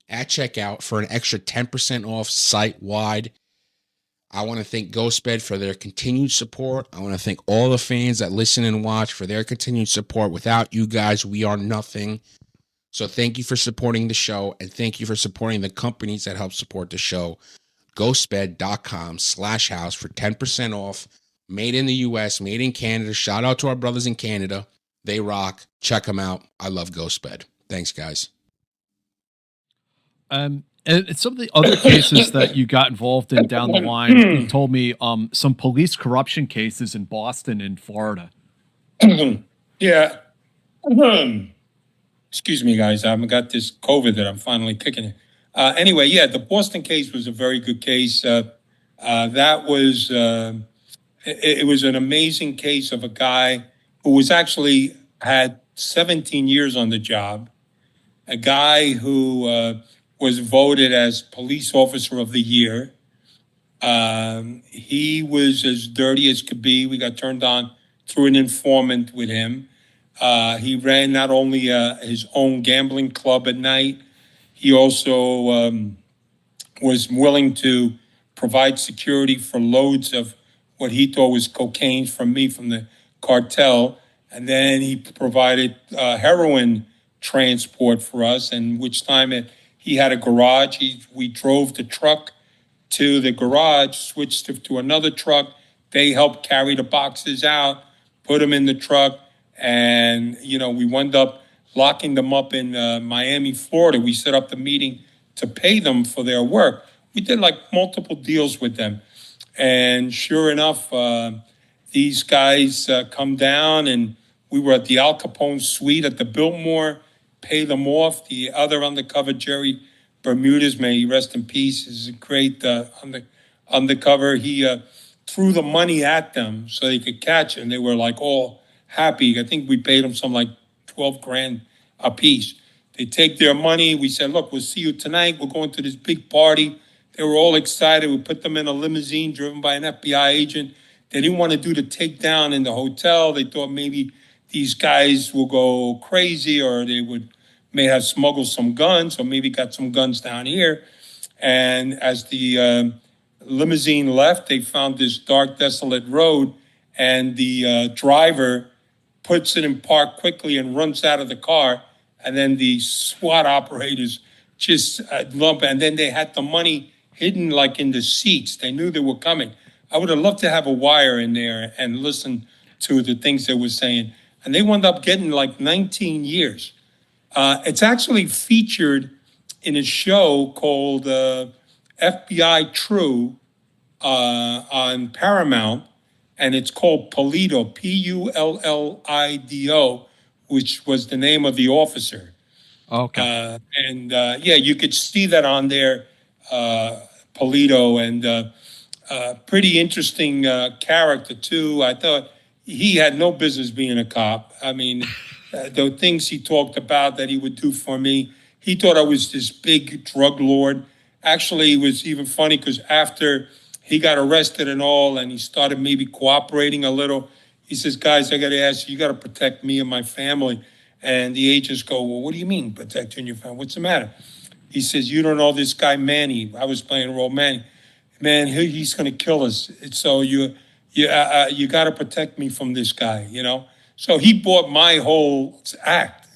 at checkout for an extra 10% off site-wide. I want to thank GhostBed for their continued support. I want to thank all the fans that listen and watch for their continued support. Without you guys, we are nothing. So thank you for supporting the show, and thank you for supporting the companies that help support the show. ghostbed.com/house for 10% off. Made in the US, made in Canada. Shout out to our brothers in Canada. They rock. Check them out. I love Ghostbed. Thanks, guys. And some of the other cases that you got involved in down the line, you told me some police corruption cases in Boston and Florida. Yeah. Excuse me, guys. I've got this COVID that I'm finally kicking it. Anyway, yeah, the Boston case was a very good case. That was it was an amazing case of a guy who was actually had 17 years on the job, a guy who was voted as police officer of the year. He was as dirty as could be. We got turned on through an informant with him. He ran not only his own gambling club at night, he also was willing to provide security for loads of what he thought was cocaine from the cartel. And then he provided heroin transport for us, and which time he had a garage. We drove the truck to the garage, switched to another truck. They helped carry the boxes out, put them in the truck, and, we wound up locking them up in Miami, Florida. We set up the meeting to pay them for their work. We did like multiple deals with them. And sure enough, these guys come down, and we were at the Al Capone suite at the Biltmore, pay them off. The other undercover, Jerry Bermudez, may he rest in peace, is a great undercover. He threw the money at them so they could catch it, and they were like all happy. I think we paid them some like 12 grand a piece. They take their money. We said, look, we'll see you tonight. We're going to this big party. They were all excited. We put them in a limousine driven by an FBI agent. They didn't want to do the takedown in the hotel. They thought maybe these guys will go crazy, or they may have smuggled some guns, or maybe got some guns down here. And as the limousine left, they found this dark, desolate road, and the driver puts it in park quickly and runs out of the car. And then the SWAT operators just lump, and then they had the money hidden like in the seats. They knew they were coming. I would have loved to have a wire in there and listen to the things they were saying. And they wound up getting like 19 years. It's actually featured in a show called FBI True on Paramount, and it's called Pulido, Pullido, which was the name of the officer. Okay. You could see that on there, Pulido, and pretty interesting character too. I thought he had no business being a cop. I mean, the things he talked about that he would do for me, he thought I was this big drug lord. Actually, it was even funny because after he got arrested and all, and he started maybe cooperating a little, he says, guys, I got to ask you, you got to protect me and my family. And the agents go, well, what do you mean protecting your family? What's the matter? He says, you don't know this guy, Manny. I was playing the role, Manny. Man, he's going to kill us. So you got to protect me from this guy, So he bought my whole act,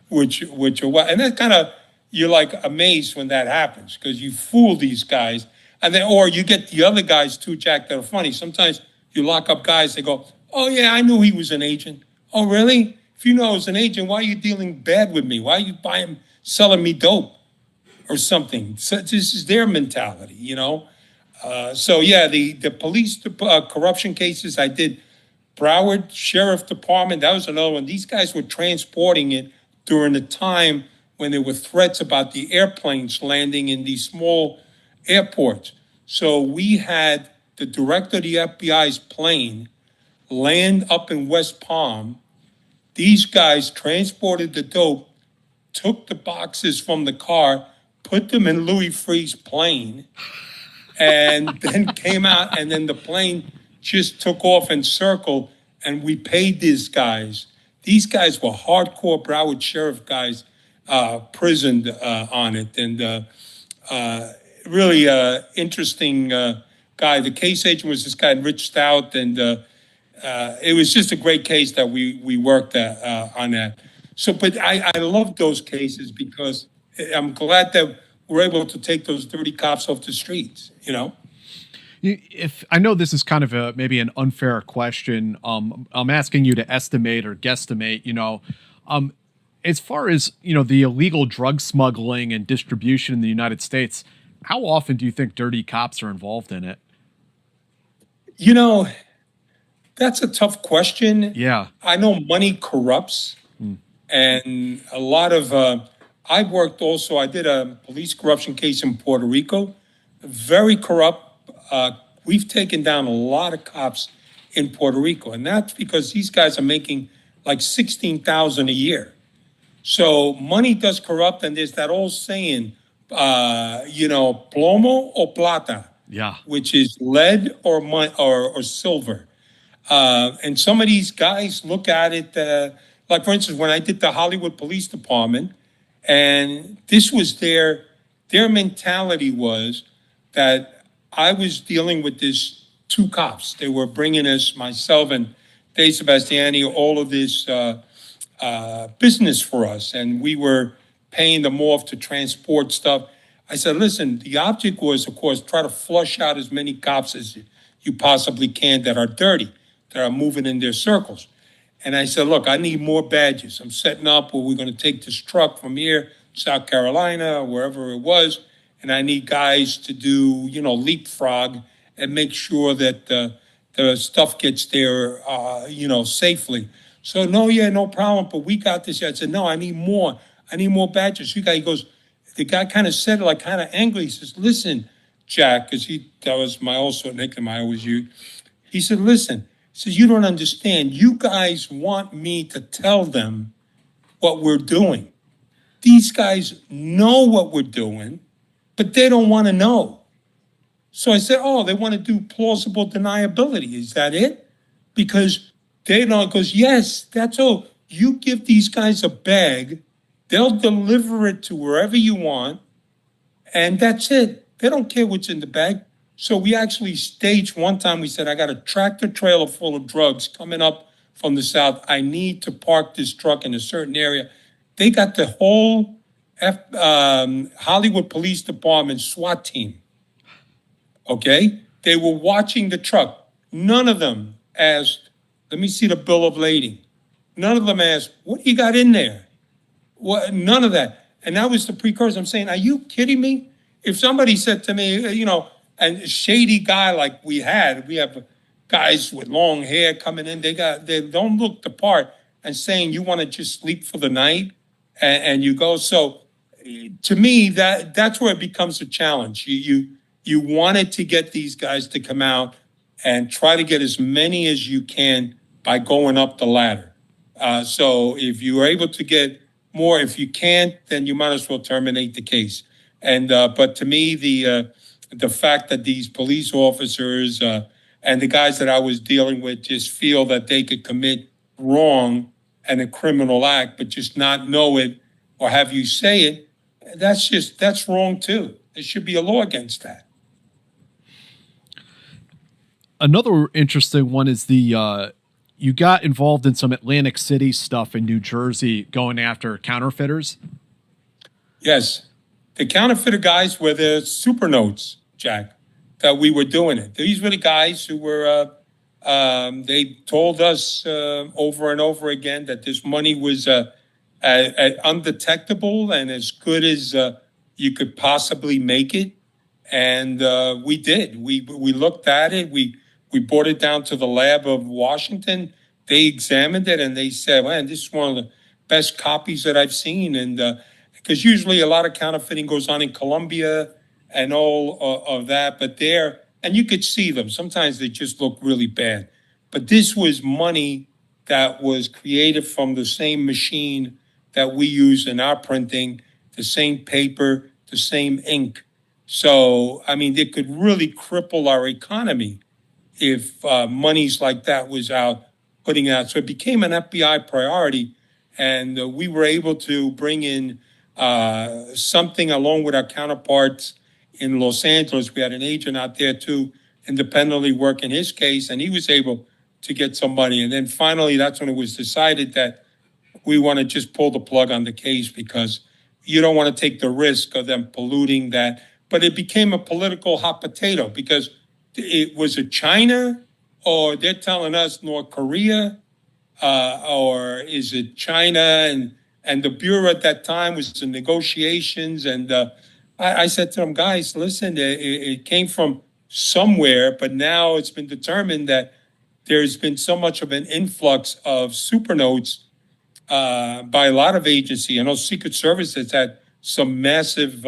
which and that kind of, you're like amazed when that happens because you fool these guys. And then, or you get the other guys too, Jack, that are funny. Sometimes you lock up guys, they go, oh yeah, I knew he was an agent. Oh, really? If you know I was an agent, why are you dealing bad with me? Why are you selling me dope or something? So this is their mentality, the police corruption cases I did, Broward Sheriff Department, that was another one. These guys were transporting it during the time when there were threats about the airplanes landing in these small airports. So we had the director of the FBI's plane land up in West Palm. These guys transported the dope, took the boxes from the car, put them in Louis Freeh's plane, and then came out, and then the plane just took off and circled, and we paid these guys. These guys were hardcore Broward Sheriff guys, prisoned on it, and really interesting guy. The case agent was this guy, Rich Stout, and it was just a great case that we worked on that. So, but I love those cases because I'm glad that we're able to take those dirty cops off the streets, If I know this is kind of a maybe an unfair question, I'm asking you to estimate or guesstimate. Um, as far as the illegal drug smuggling and distribution in the United States, how often do you think dirty cops are involved in it? You know, that's a tough question. Yeah. I know money corrupts, Mm. and a lot of. I worked also. I did a police corruption case in Puerto Rico, very corrupt. Uh, we've taken down a lot of cops in Puerto Rico, and that's because these guys are making like 16,000 a year. So money does corrupt, and there's that old saying, plomo o plata, Yeah. which is lead or silver. And some of these guys look at it, like for instance, when I did the Hollywood Police Department, and this was their mentality was that I was dealing with this two cops. They were bringing us, myself and Dave Sebastiani, all of this business for us, and we were paying them off to transport stuff. I said, listen, the object was, of course, try to flush out as many cops as you possibly can that are dirty, that are moving in their circles. And I said, look, I need more badges. I'm setting up where we're going to take this truck from here, South Carolina, wherever it was, and I need guys to do, leapfrog and make sure that the stuff gets there, safely. So no, yeah, no problem. But we got this. I said, no, I need more. I need more badges. He goes, the guy kind of said it like kind of angry. He says, listen, Jack, because that was my also nickname I always used. He said, listen, he says, you don't understand. You guys want me to tell them what we're doing. These guys know what we're doing, but they don't want to know. So I said, oh, they want to do plausible deniability. Is that it? Because they don't, goes, yes, that's all. You give these guys a bag, they'll deliver it to wherever you want, and that's it. They don't care what's in the bag. So we actually staged one time, we said, I got a tractor trailer full of drugs coming up from the south. I need to park this truck in a certain area. They got the whole Hollywood Police Department SWAT team. Okay? They were watching the truck. None of them asked, let me see the bill of lading. None of them asked, what do you got in there? What? None of that. And that was the precursor. I'm saying, are you kidding me? If somebody said to me, and a shady guy like we have guys with long hair coming in, they don't look the part and saying you want to just sleep for the night and you go. So to me, that's where it becomes a challenge. You wanted to get these guys to come out and try to get as many as you can by going up the ladder. So if you are able to get more, if you can't, then you might as well terminate the case. And but to me, the fact that these police officers and the guys that I was dealing with just feel that they could commit wrong and a criminal act, but just not know it or have you say it, that's wrong too. There should be a law against that. Another interesting one is the you got involved in some Atlantic City stuff in New Jersey going after counterfeiters. Yes. The counterfeiter guys were the super notes, Jack, that we were doing it. These were the guys who were, they told us over and over again that this money was undetectable and as good as you could possibly make it. And we did. We looked at it. We brought it down to the lab of Washington. They examined it and they said, man, this is one of the best copies that I've seen. And because usually a lot of counterfeiting goes on in Colombia and all of that, but and you could see them. Sometimes they just look really bad. But this was money that was created from the same machine that we use in our printing, the same paper, the same ink. So, I mean, it could really cripple our economy if monies like that was out putting out. So it became an FBI priority, and we were able to bring in something along with our counterparts in Los Angeles. We had an agent out there too, independently working his case, and he was able to get some money. And then finally, that's when it was decided that we want to just pull the plug on the case because you don't want to take the risk of them polluting that. But it became a political hot potato because was it China, or they're telling us North Korea, or is it China? And the Bureau at that time was in negotiations. And I said to them, guys, listen, it came from somewhere, but now it's been determined that there's been so much of an influx of supernotes by a lot of agencies. I know Secret Service has had some massive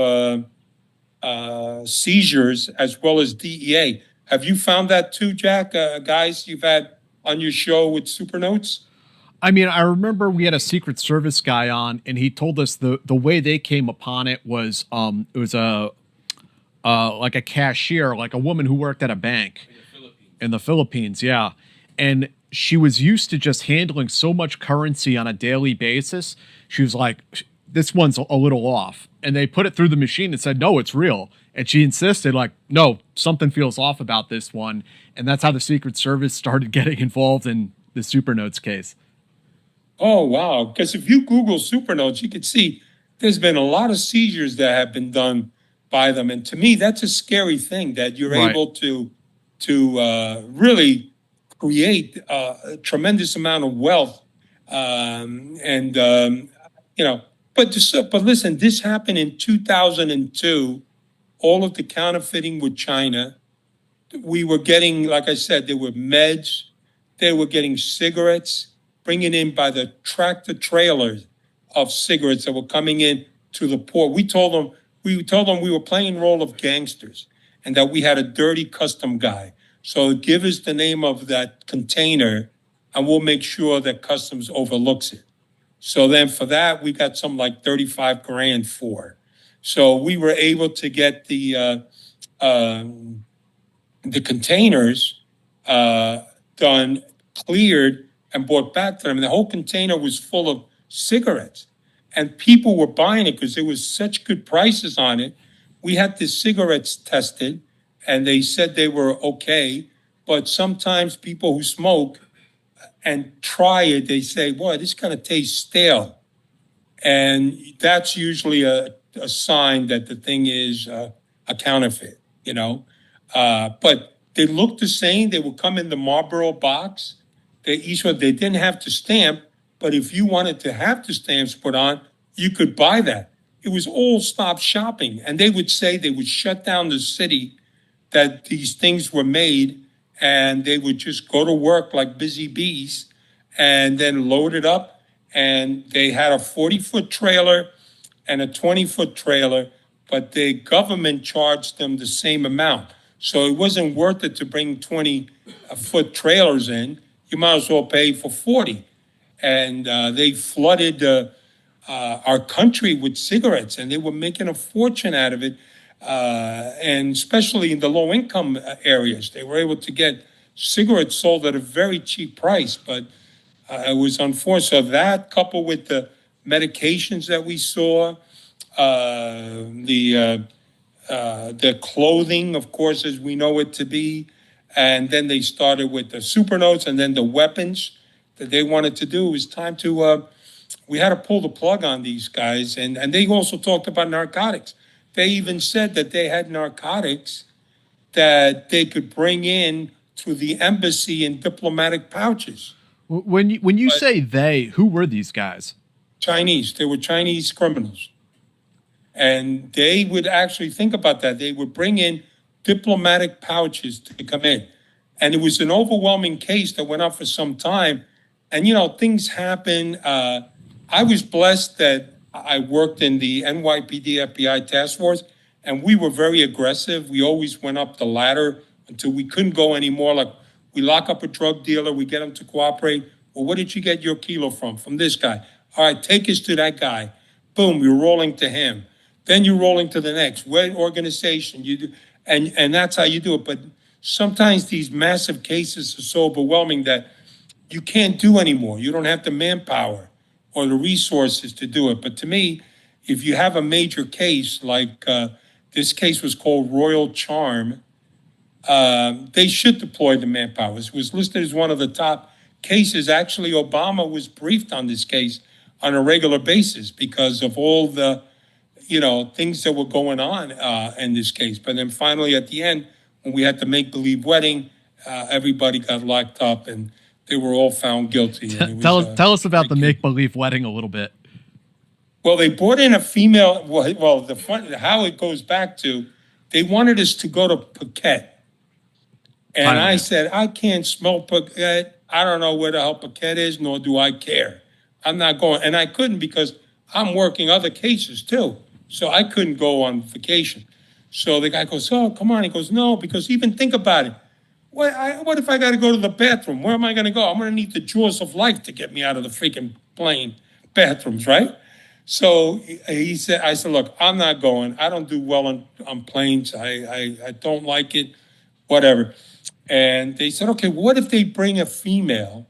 seizures, as well as DEA. Have you found that too, Jack? Guys you've had on your show with supernotes? I mean, I remember we had a Secret Service guy on, and he told us the way they came upon it was a like a cashier, like a woman who worked at a bank in the Philippines, yeah, and she was used to just handling so much currency on a daily basis. She was like, "This one's a little off," and they put it through the machine and said, "No, it's real." And she insisted, like, "No, something feels off about this one," and that's how the Secret Service started getting involved in the Supernotes case. Oh, wow. Because if you Google supernotes, you can see there's been a lot of seizures that have been done by them. And to me, that's a scary thing, that you're Right. able to really create a tremendous amount of wealth. But listen, this happened in 2002, all of the counterfeiting with China. We were getting, like I said, there were meds, they were getting cigarettes, bringing in by the tractor trailers of cigarettes that were coming in to the port. We told them we were playing the role of gangsters, and that we had a dirty custom guy. So give us the name of that container, and we'll make sure that customs overlooks it. So then for that, we got something like 35 grand for. So we were able to get the containers done, cleared, and brought back to them. And the whole container was full of cigarettes. And people were buying it because there was such good prices on it. We had the cigarettes tested, and they said they were okay. But sometimes people who smoke and try it, they say, boy, this kind of tastes stale. And that's usually a sign that the thing is a counterfeit, you know. But they looked the same. They would come in the Marlboro box. They didn't have to stamp, but if you wanted to have the stamps put on, you could buy that. It was all stop shopping. And they would say they would shut down the city that these things were made, and they would just go to work like busy bees and then load it up. And they had a 40-foot trailer and a 20-foot trailer, but the government charged them the same amount. So it wasn't worth it to bring 20-foot trailers in. You might as well pay for 40. And they flooded our country with cigarettes, and they were making a fortune out of it. And especially in the low-income areas, they were able to get cigarettes sold at a very cheap price. But it was unfortunate. So that, coupled with the medications that we saw, the clothing, of course, as we know it to be, and then they started with the supernotes, and then the weapons that they wanted to do. It was time to, we had to pull the plug on these guys. And they also talked about narcotics. They even said that they had narcotics that they could bring in to the embassy in diplomatic pouches. When you say they, who were these guys? Chinese. They were Chinese criminals. And they would actually think about that. They would bring in diplomatic pouches to come in. And it was an overwhelming case that went on for some time. And, you know, things happen. I was blessed that I worked in the NYPD FBI task force, and we were very aggressive. We always went up the ladder until we couldn't go anymore. Like, we lock up a drug dealer, we get him to cooperate. Well, where did you get your kilo from? From this guy. All right, take us to that guy. Boom, you're rolling to him. Then you're rolling to the next. What organization you do? And that's how you do it. But sometimes these massive cases are so overwhelming that you can't do anymore. You don't have the manpower or the resources to do it. But to me, if you have a major case, like this case was called Royal Charm, they should deploy the manpower. It was listed as one of the top cases. Actually, Obama was briefed on this case on a regular basis because of all the, things that were going on in this case. But then finally, at the end, when we had the make-believe wedding, everybody got locked up and they were all found guilty. And it was, Tell us about the make-believe wedding a little bit. well, they brought in a female. Well, how it goes back to, they wanted us to go to Phuket. And I said, I can't smell Phuket. I don't know where the hell Phuket is, nor do I care. I'm not going. And I couldn't because I'm working other cases too. So I couldn't go on vacation. So the guy goes, oh, come on. He goes, no, because even think about it. What if I got to go to the bathroom? Where am I going to go? I'm going to need the jaws of life to get me out of the freaking plane bathrooms, right? So he said, I said, look, I'm not going. I don't do well on planes. I don't like it, whatever. And they said, okay, what if they bring a female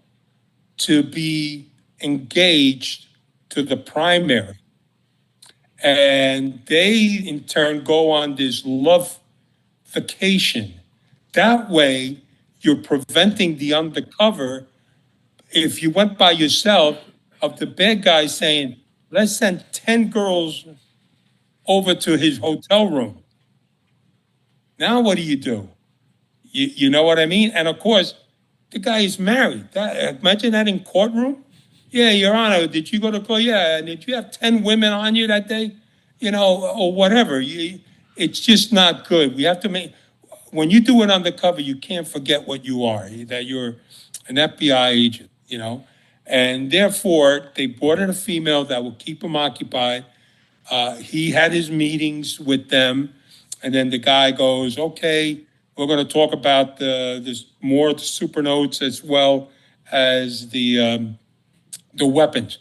to be engaged to the primary? And they, in turn, go on this love vacation. That way, you're preventing the undercover, if you went by yourself, of the bad guy saying, let's send 10 girls over to his hotel room. Now what do? You know what I mean? And of course, the guy is married. Imagine that in courtroom. Yeah, Your Honor, did you go to court? Yeah, and did you have 10 women on you that day? You know, or whatever. It's just not good. We have to make, when you do an undercover, you can't forget what you are, that you're an FBI agent, you know? And therefore, they brought in a female that will keep him occupied. He had his meetings with them. And then the guy goes, okay, we're going to talk about this more the super notes as well as the weapons.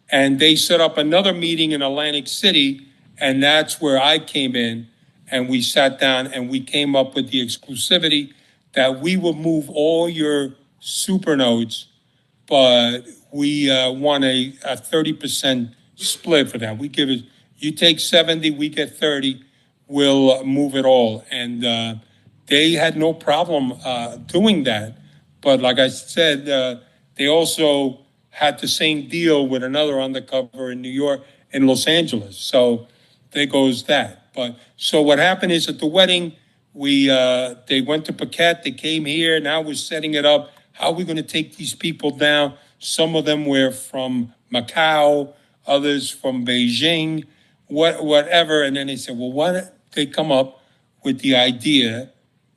And they set up another meeting in Atlantic City, and that's where I came in, and we sat down and we came up with the exclusivity that we will move all your super notes, but we want a 30% split for that. We give it, you take 70, we get 30, we'll move it all. And they had no problem doing that. But like I said, they also had the same deal with another undercover in New York, in Los Angeles. So there goes that. But so what happened is at the wedding, they went to Phuket, they came here, now we're setting it up. How are we going to take these people down? Some of them were from Macau, others from Beijing, whatever. And then they said, well, why don't they come up with the idea,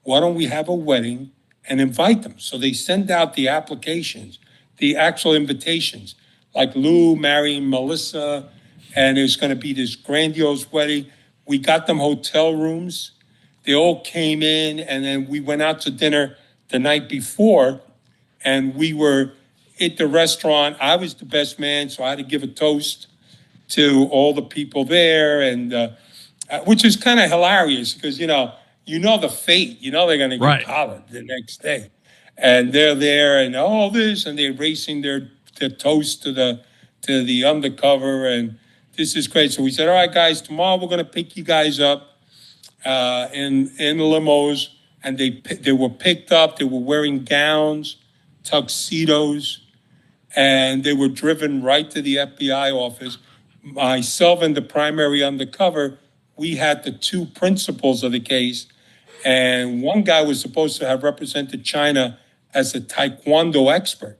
why don't we have a wedding and invite them? So they send out the applications, the actual invitations, like Lou marrying Melissa, and there's going to be this grandiose wedding. We got them hotel rooms. They all came in, and then we went out to dinner the night before, and we were at the restaurant. I was the best man, so I had to give a toast to all the people there, and which is kind of hilarious because, you know the fate. You know they're going to get collared the next day. And they're there and all this, and they're racing their toast to the undercover, and this is great. So we said, all right, guys, tomorrow we're going to pick you guys up in the limos, and they were picked up. They were wearing gowns, tuxedos, and they were driven right to the FBI office. Myself and the primary undercover, we had the two principals of the case, and one guy was supposed to have represented China as a Taekwondo expert,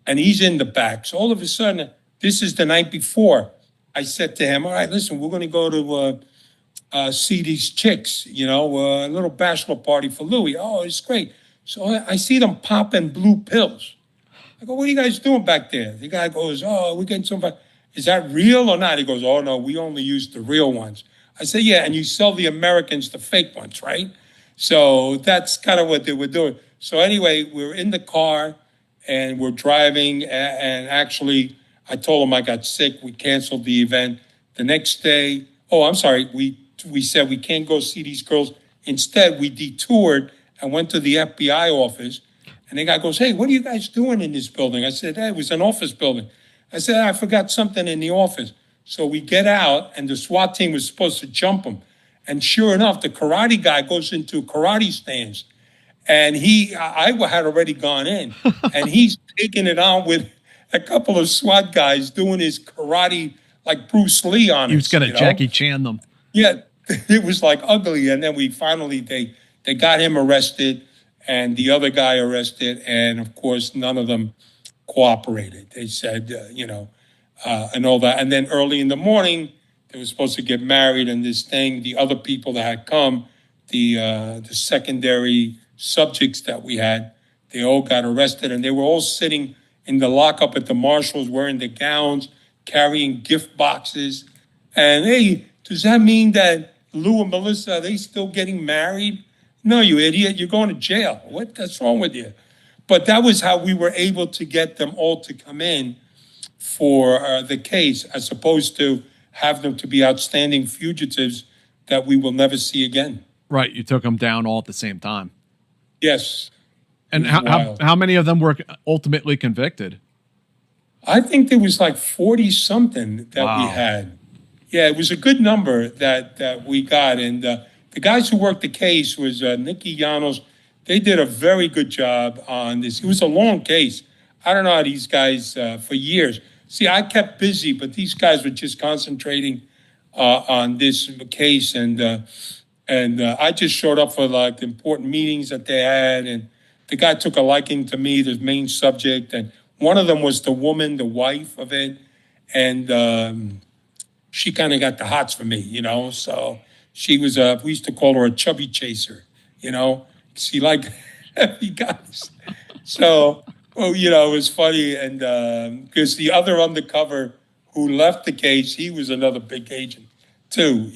and he's in the back. So all of a sudden, this is the night before, I said to him, all right, listen, we're going to go to see these chicks, a little bachelor party for Louis. Oh, it's great. So I see them popping blue pills. I go, what are you guys doing back there? The guy goes, oh, we're getting some, is that real or not? He goes, oh, no, we only use the real ones. I said, yeah, and you sell the Americans the fake ones, right? So that's kind of what they were doing. So anyway, we're in the car and we're driving, and actually I told him I got sick. We canceled the event. The next day, I'm sorry, we said we can't go see these girls. Instead, we detoured and went to the FBI office, and the guy goes, hey, what are you guys doing in this building? I said, hey, it was an office building. I said, I forgot something in the office. So we get out, and the SWAT team was supposed to jump him. And sure enough, the karate guy goes into karate stance. And I had already gone in, and he's taking it on with a couple of SWAT guys doing his karate like Bruce Lee on us. He was going to Jackie Chan them. Yeah, it was like ugly. And then they They got him arrested and the other guy arrested. And of course, none of them cooperated. They said, and all that. And then early in the morning, they were supposed to get married and this thing, the other people that had come, the secondary subjects that we had, they all got arrested and they were all sitting in the lockup at the marshals wearing the gowns, carrying gift boxes. And hey, does that mean that Lou and Melissa, are they still getting married? No, you idiot, you're going to jail. What's wrong with you? But that was how we were able to get them all to come in for the case, as opposed to have them to be outstanding fugitives that we will never see again. Right. You took them down all at the same time. Yes. And how many of them were ultimately convicted? I think there was like 40 something that we had. Yeah, it was a good number that we got. And the guys who worked the case was Nicky Llanos. They did a very good job on this. It was a long case. I don't know how these guys, for years. See, I kept busy, but these guys were just concentrating on this case. And I just showed up for like the important meetings that they had. And the guy took a liking to me, the main subject. And one of them was the woman, the wife of it. And she kind of got the hots for me, So she was, we used to call her a chubby chaser, She liked heavy guys. So, it was funny. And because the other undercover who left the case, he was another big agent too,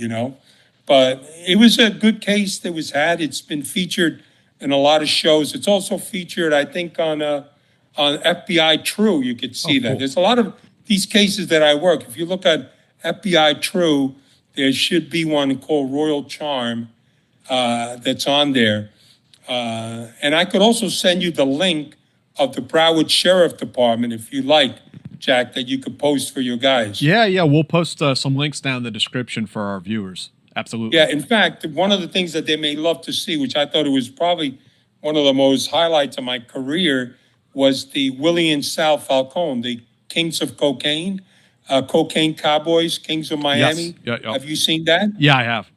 But it was a good case that was had. It's been featured in a lot of shows. It's also featured, I think, on FBI True. You could see that. Cool. There's a lot of these cases that I work. If you look at FBI True, there should be one called Royal Charm that's on there. And I could also send you the link of the Broward Sheriff Department, if you like, Jack, that you could post for your guys. Yeah. We'll post some links down in the description for our viewers. Absolutely. Yeah, in fact, one of the things that they may love to see, which I thought it was probably one of the most highlights of my career, was the Willie and Sal Falcone, the Kings of Cocaine, Cocaine Cowboys, Kings of Miami. Yes. Yeah. Have you seen that? Yeah, I have.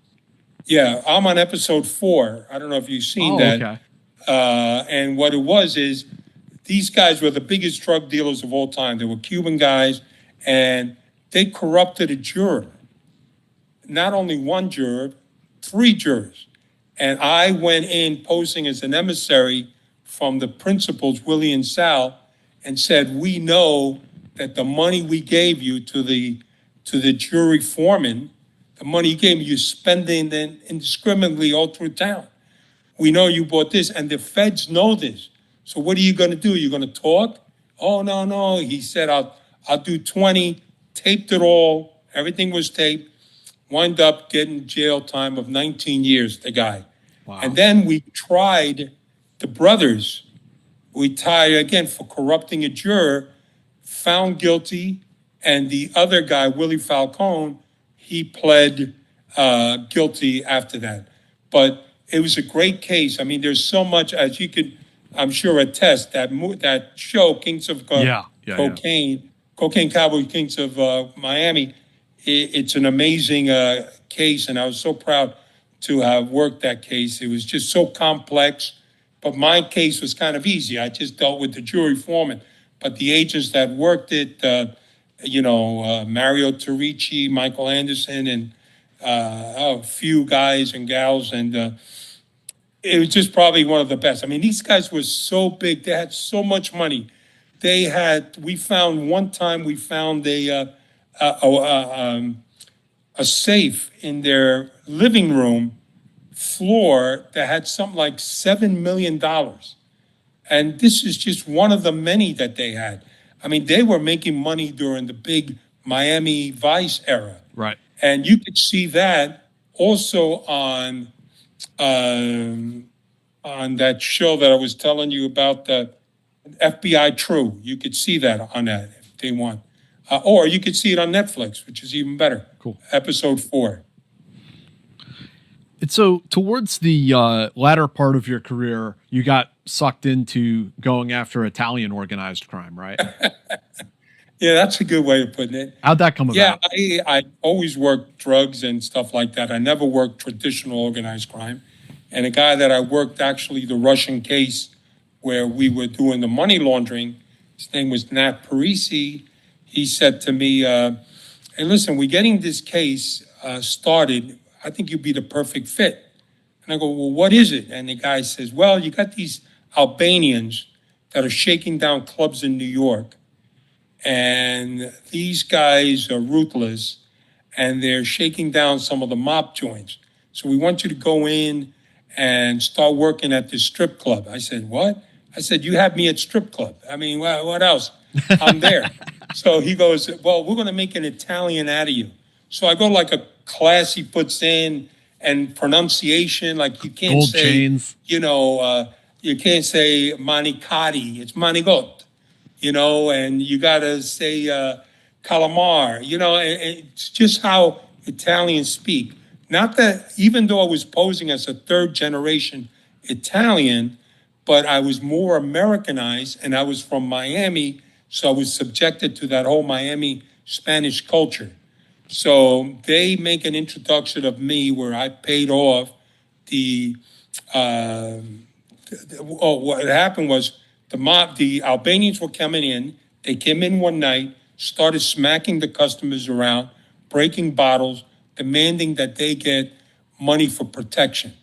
Yeah, I'm on episode 4. I don't know if you've seen that. Okay. And what it was is these guys were the biggest drug dealers of all time. They were Cuban guys, and they corrupted a juror. Not only one juror, 3 jurors. And I went in posing as an emissary from the principals, Willie and Sal, and said, we know that the money we gave you to the jury foreman, the money you gave me, you're spending indiscriminately all through town. We know you bought this, and the feds know this. So what are you going to do? You're going to talk? Oh, no. He said, I'll do 20, taped it all. Everything was taped. Wind up getting jail time of 19 years, the guy. Wow. And then we tried the brothers. We tried again for corrupting a juror, found guilty, and the other guy, Willie Falcone, he pled guilty after that. But it was a great case. I mean, there's so much, as you could, I'm sure, attest, that show, Kings of Cocaine, Cocaine Cowboy, Kings of Miami, it's an amazing case, and I was so proud to have worked that case. It was just so complex, but my case was kind of easy. I just dealt with the jury foreman. But the agents that worked it, Mario Torici, Michael Anderson, and a few guys and gals, and it was just probably one of the best. I mean, these guys were so big. They had so much money. We found a safe in their living room floor that had something like $7 million. And this is just one of the many that they had. I mean, they were making money during the big Miami Vice era. Right. And you could see that also on that show that I was telling you about, the FBI True. You could see that on that if they want. Or you could see it on Netflix, which is even better. Cool. Episode 4. And so towards the latter part of your career, you got sucked into going after Italian organized crime, right? Yeah, that's a good way of putting it. How'd that come about? Yeah, I always worked drugs and stuff like that. I never worked traditional organized crime. And a guy that I worked actually the Russian case where we were doing the money laundering, his name was Nat Parisi. He said to me, hey, listen, we're getting this case started. I think you'd be the perfect fit. And I go, well, what is it? And the guy says, well, you got these Albanians that are shaking down clubs in New York. And these guys are ruthless, and they're shaking down some of the mob joints. So we want you to go in and start working at this strip club. I said, what? I said, you have me at strip club. I mean, well, what else? I'm there. So he goes, well, we're going to make an Italian out of you. So I go like a class he puts in and pronunciation, like you can't Gold say, chains. You can't say manicotti, it's manigot, and you got to say calamar, it's just how Italians speak. Not that, even though I was posing as a third generation Italian, but I was more Americanized and I was from Miami, so I was subjected to that whole Miami Spanish culture. So they make an introduction of me where I paid off what happened was the Albanians were coming in. They came in one night, started smacking the customers around, breaking bottles, demanding that they get money for protection.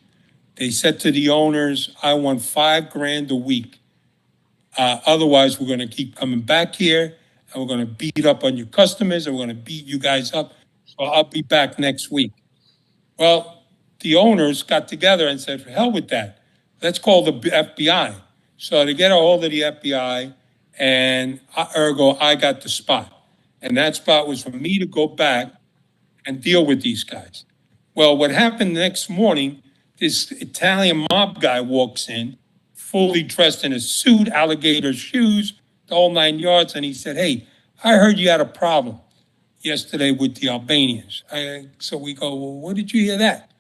They said to the owners, I want $5,000 a week. Otherwise, we're going to keep coming back here and we're going to beat up on your customers and we're going to beat you guys up. So I'll be back next week. Well, the owners got together and said, for hell with that. Let's call the FBI. So they get a hold of the FBI, and ergo, I got the spot. And that spot was for me to go back and deal with these guys. Well, what happened the next morning, this Italian mob guy walks in, fully dressed in a suit, alligator shoes, the whole 9 yards, and he said, hey, I heard you had a problem yesterday with the Albanians. So we go, well, where did you hear that?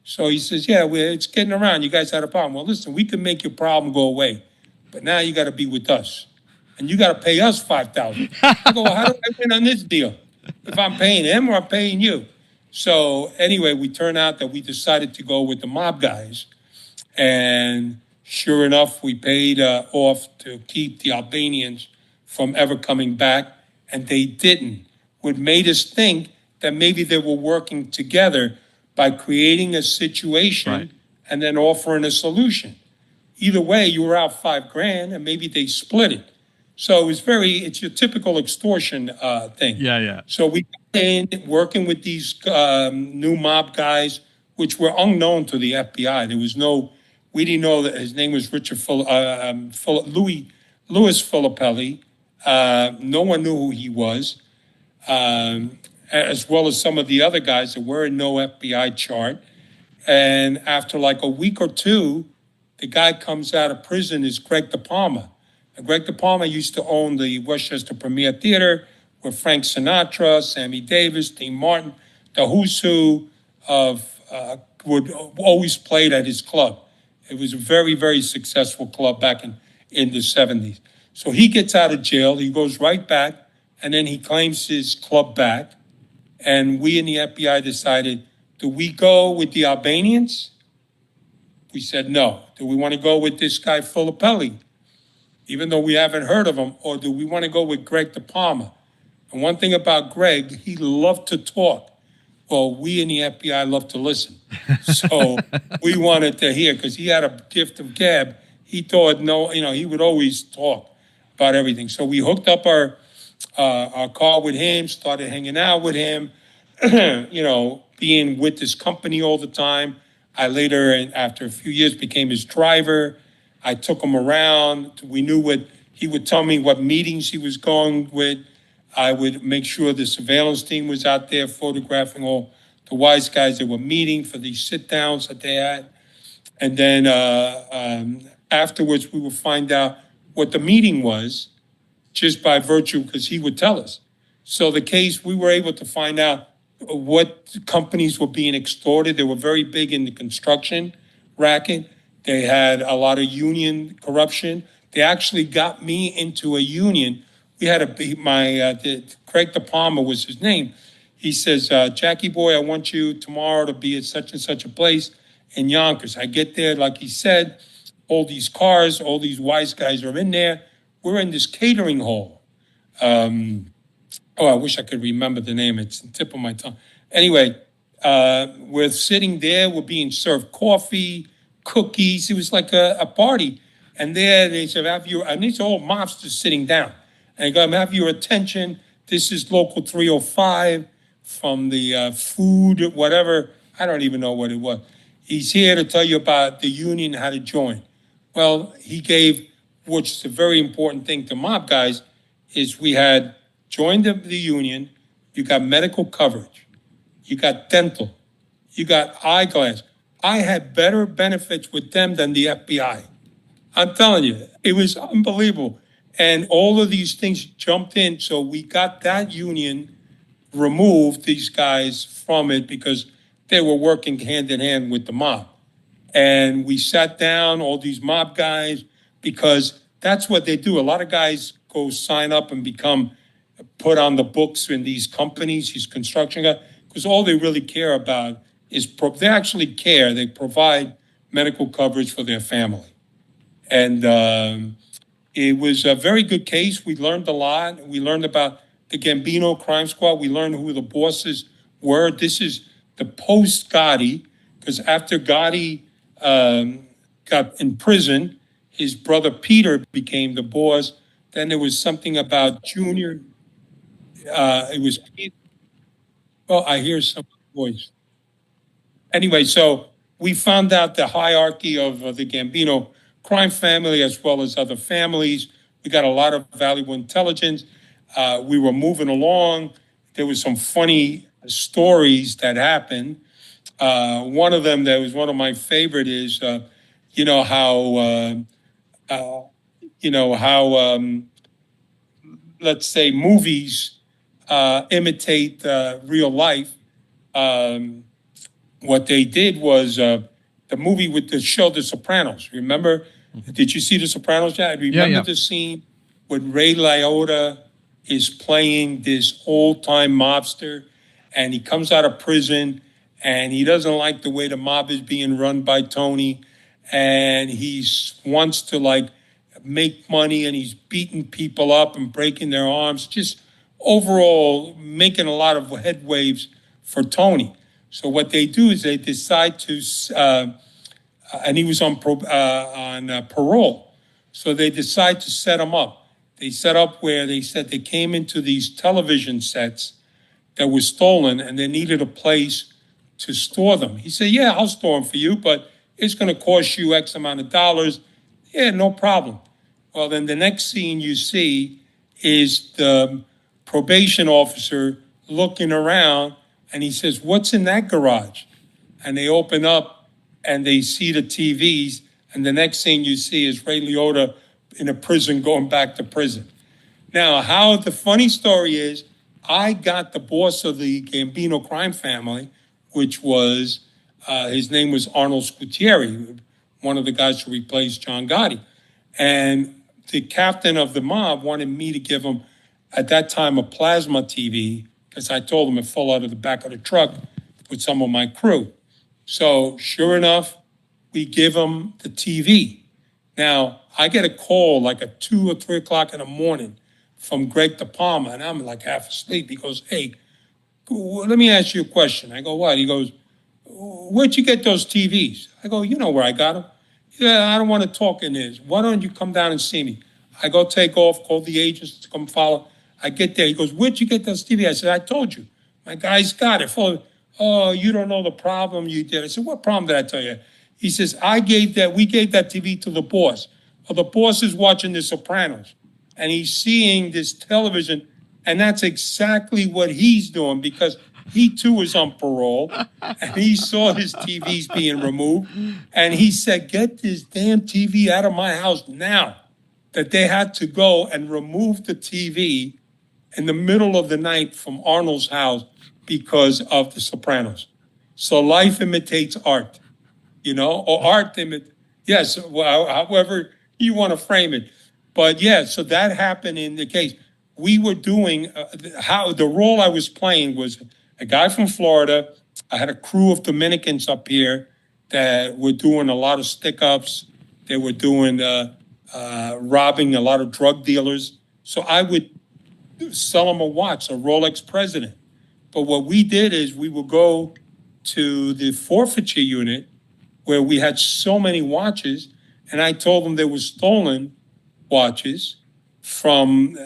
So he says, yeah, it's getting around. You guys had a problem. Well, listen, we can make your problem go away, but now you got to be with us. And you got to pay us $5,000. I go, well, how do I win on this deal? If I'm paying him or I'm paying you? So anyway, we turned out that we decided to go with the mob guys. And sure enough, we paid off to keep the Albanians from ever coming back. And they didn't. What made us think that maybe they were working together by creating a situation Right. and then offering a solution. Either way, you were out $5,000 and maybe they split it. So it's your typical extortion thing. Yeah. So we got in working with these new mob guys, which were unknown to the FBI. We didn't know that his name was Louis Filippelli. No one knew who he was. As well as some of the other guys that were in no FBI chart. And after like a week or two, the guy comes out of prison is Greg De Palma. And Greg De Palma used to own the Westchester Premier Theater with Frank Sinatra, Sammy Davis, Dean Martin, the who's who would always played at his club. It was a very, very successful club back in the 70s. So he gets out of jail, he goes right back, and then he claims his club back. And we in the FBI decided, do we go with the Albanians? We said no. Do we want to go with this guy Filippelli, even though we haven't heard of him? Or do we want to go with Greg De Palma? And one thing about Greg, he loved to talk. Well, we in the FBI love to listen. So we wanted to hear, because he had a gift of gab. He thought, he would always talk about everything. So we hooked up our car with him, started hanging out with him, being with his company all the time. I later, after a few years, became his driver. I took him around. We knew he would tell me what meetings he was going with. I would make sure the surveillance team was out there photographing all the wise guys that were meeting for these sit-downs that they had. And then afterwards, we would find out what the meeting was, just by virtue, because he would tell us. So the case, we were able to find out what companies were being extorted. They were very big in the construction racket. They had a lot of union corruption. They actually got me into a union. We had Craig De Palma was his name. He says, Jackie boy, I want you tomorrow to be at such and such a place in Yonkers. I get there, like he said, all these cars, all these wise guys are in there. We're in this catering hall. I wish I could remember the name. It's the tip of my tongue. Anyway, we're sitting there. We're being served coffee, cookies. It was like a party. And there they said, and these are all mobsters sitting down. And they go, have your attention. This is Local 305 from the food, whatever. I don't even know what it was. He's here to tell you about the union, how to join. Well, he gave, which is a very important thing to mob guys, is we had joined the union, you got medical coverage, you got dental, you got eyeglass. I had better benefits with them than the FBI. I'm telling you, it was unbelievable. And all of these things jumped in. So we got that union removed, these guys, from it because they were working hand in hand with the mob. And we sat down, all these mob guys, because that's what they do. A lot of guys go sign up and become put on the books in these companies, these construction guys, because all they really care about is they actually care. They provide medical coverage for their family. And it was a very good case. We learned a lot. We learned about the Gambino crime squad. We learned who the bosses were. This is the post-Gotti, because after Gotti got in prison, his brother Peter became the boss. Then there was something about Junior. It was Peter. Well, I hear some voice. Anyway, so we found out the hierarchy of the Gambino crime family as well as other families. We got a lot of valuable intelligence. We were moving along. There was some funny stories that happened. One of them that was one of my favorite is, let's say movies imitate real life. What they did was the movie with the show The Sopranos. Remember? Did you see The Sopranos? Yeah, remember the scene when Ray Liotta is playing this old-time mobster, and he comes out of prison, and he doesn't like the way the mob is being run by Tony, and he wants to make money, and he's beating people up and breaking their arms, just overall making a lot of head waves for Tony. So what they do is they decide to, and he was on parole, so they decide to set him up. They set up where they said they came into these television sets that were stolen, and they needed a place to store them. He said, yeah, I'll store them for you, but it's going to cost you X amount of dollars. Yeah, no problem. Well, then the next scene you see is the probation officer looking around, and he says, what's in that garage? And they open up, and they see the TVs, and the next thing you see is Ray Liotta in a prison going back to prison. Now, how the funny story is, I got the boss of the Gambino crime family, which was, his name was Arnold Scutieri, one of the guys who replaced John Gotti. And the captain of the mob wanted me to give him, at that time, a plasma TV, because I told him it fell out of the back of the truck with some of my crew. So sure enough, we give him the TV. Now, I get a call at 2 or 3 o'clock in the morning from Greg De Palma, and I'm half asleep. He goes, hey, let me ask you a question. I go, what? He goes, where'd you get those TVs? I go, you know where I got them. Yeah, I don't want to talk in this. Why don't you come down and see me? I go take off, call the agents to come follow. I get there. He goes, where'd you get those TVs? I said, I told you. My guy's got it. Oh, you don't know the problem you did. I said, what problem did I tell you? He says, we gave that TV to the boss. Well, the boss is watching The Sopranos, and he's seeing this television, and that's exactly what he's doing because he too was on parole, and he saw his TVs being removed, and he said, get this damn TV out of my house now. That they had to go and remove the TV in the middle of the night from Arnold's house because of The Sopranos. So life imitates art, or art imitates, yes, well, however you want to frame it. But yeah, so that happened in the case. We were doing, the role I was playing was a guy from Florida. I had a crew of Dominicans up here, that were doing a lot of stick-ups. They were doing robbing a lot of drug dealers. So I would sell them a watch, a Rolex President. But what we did is we would go to the forfeiture unit where we had so many watches, and I told them they were stolen watches from,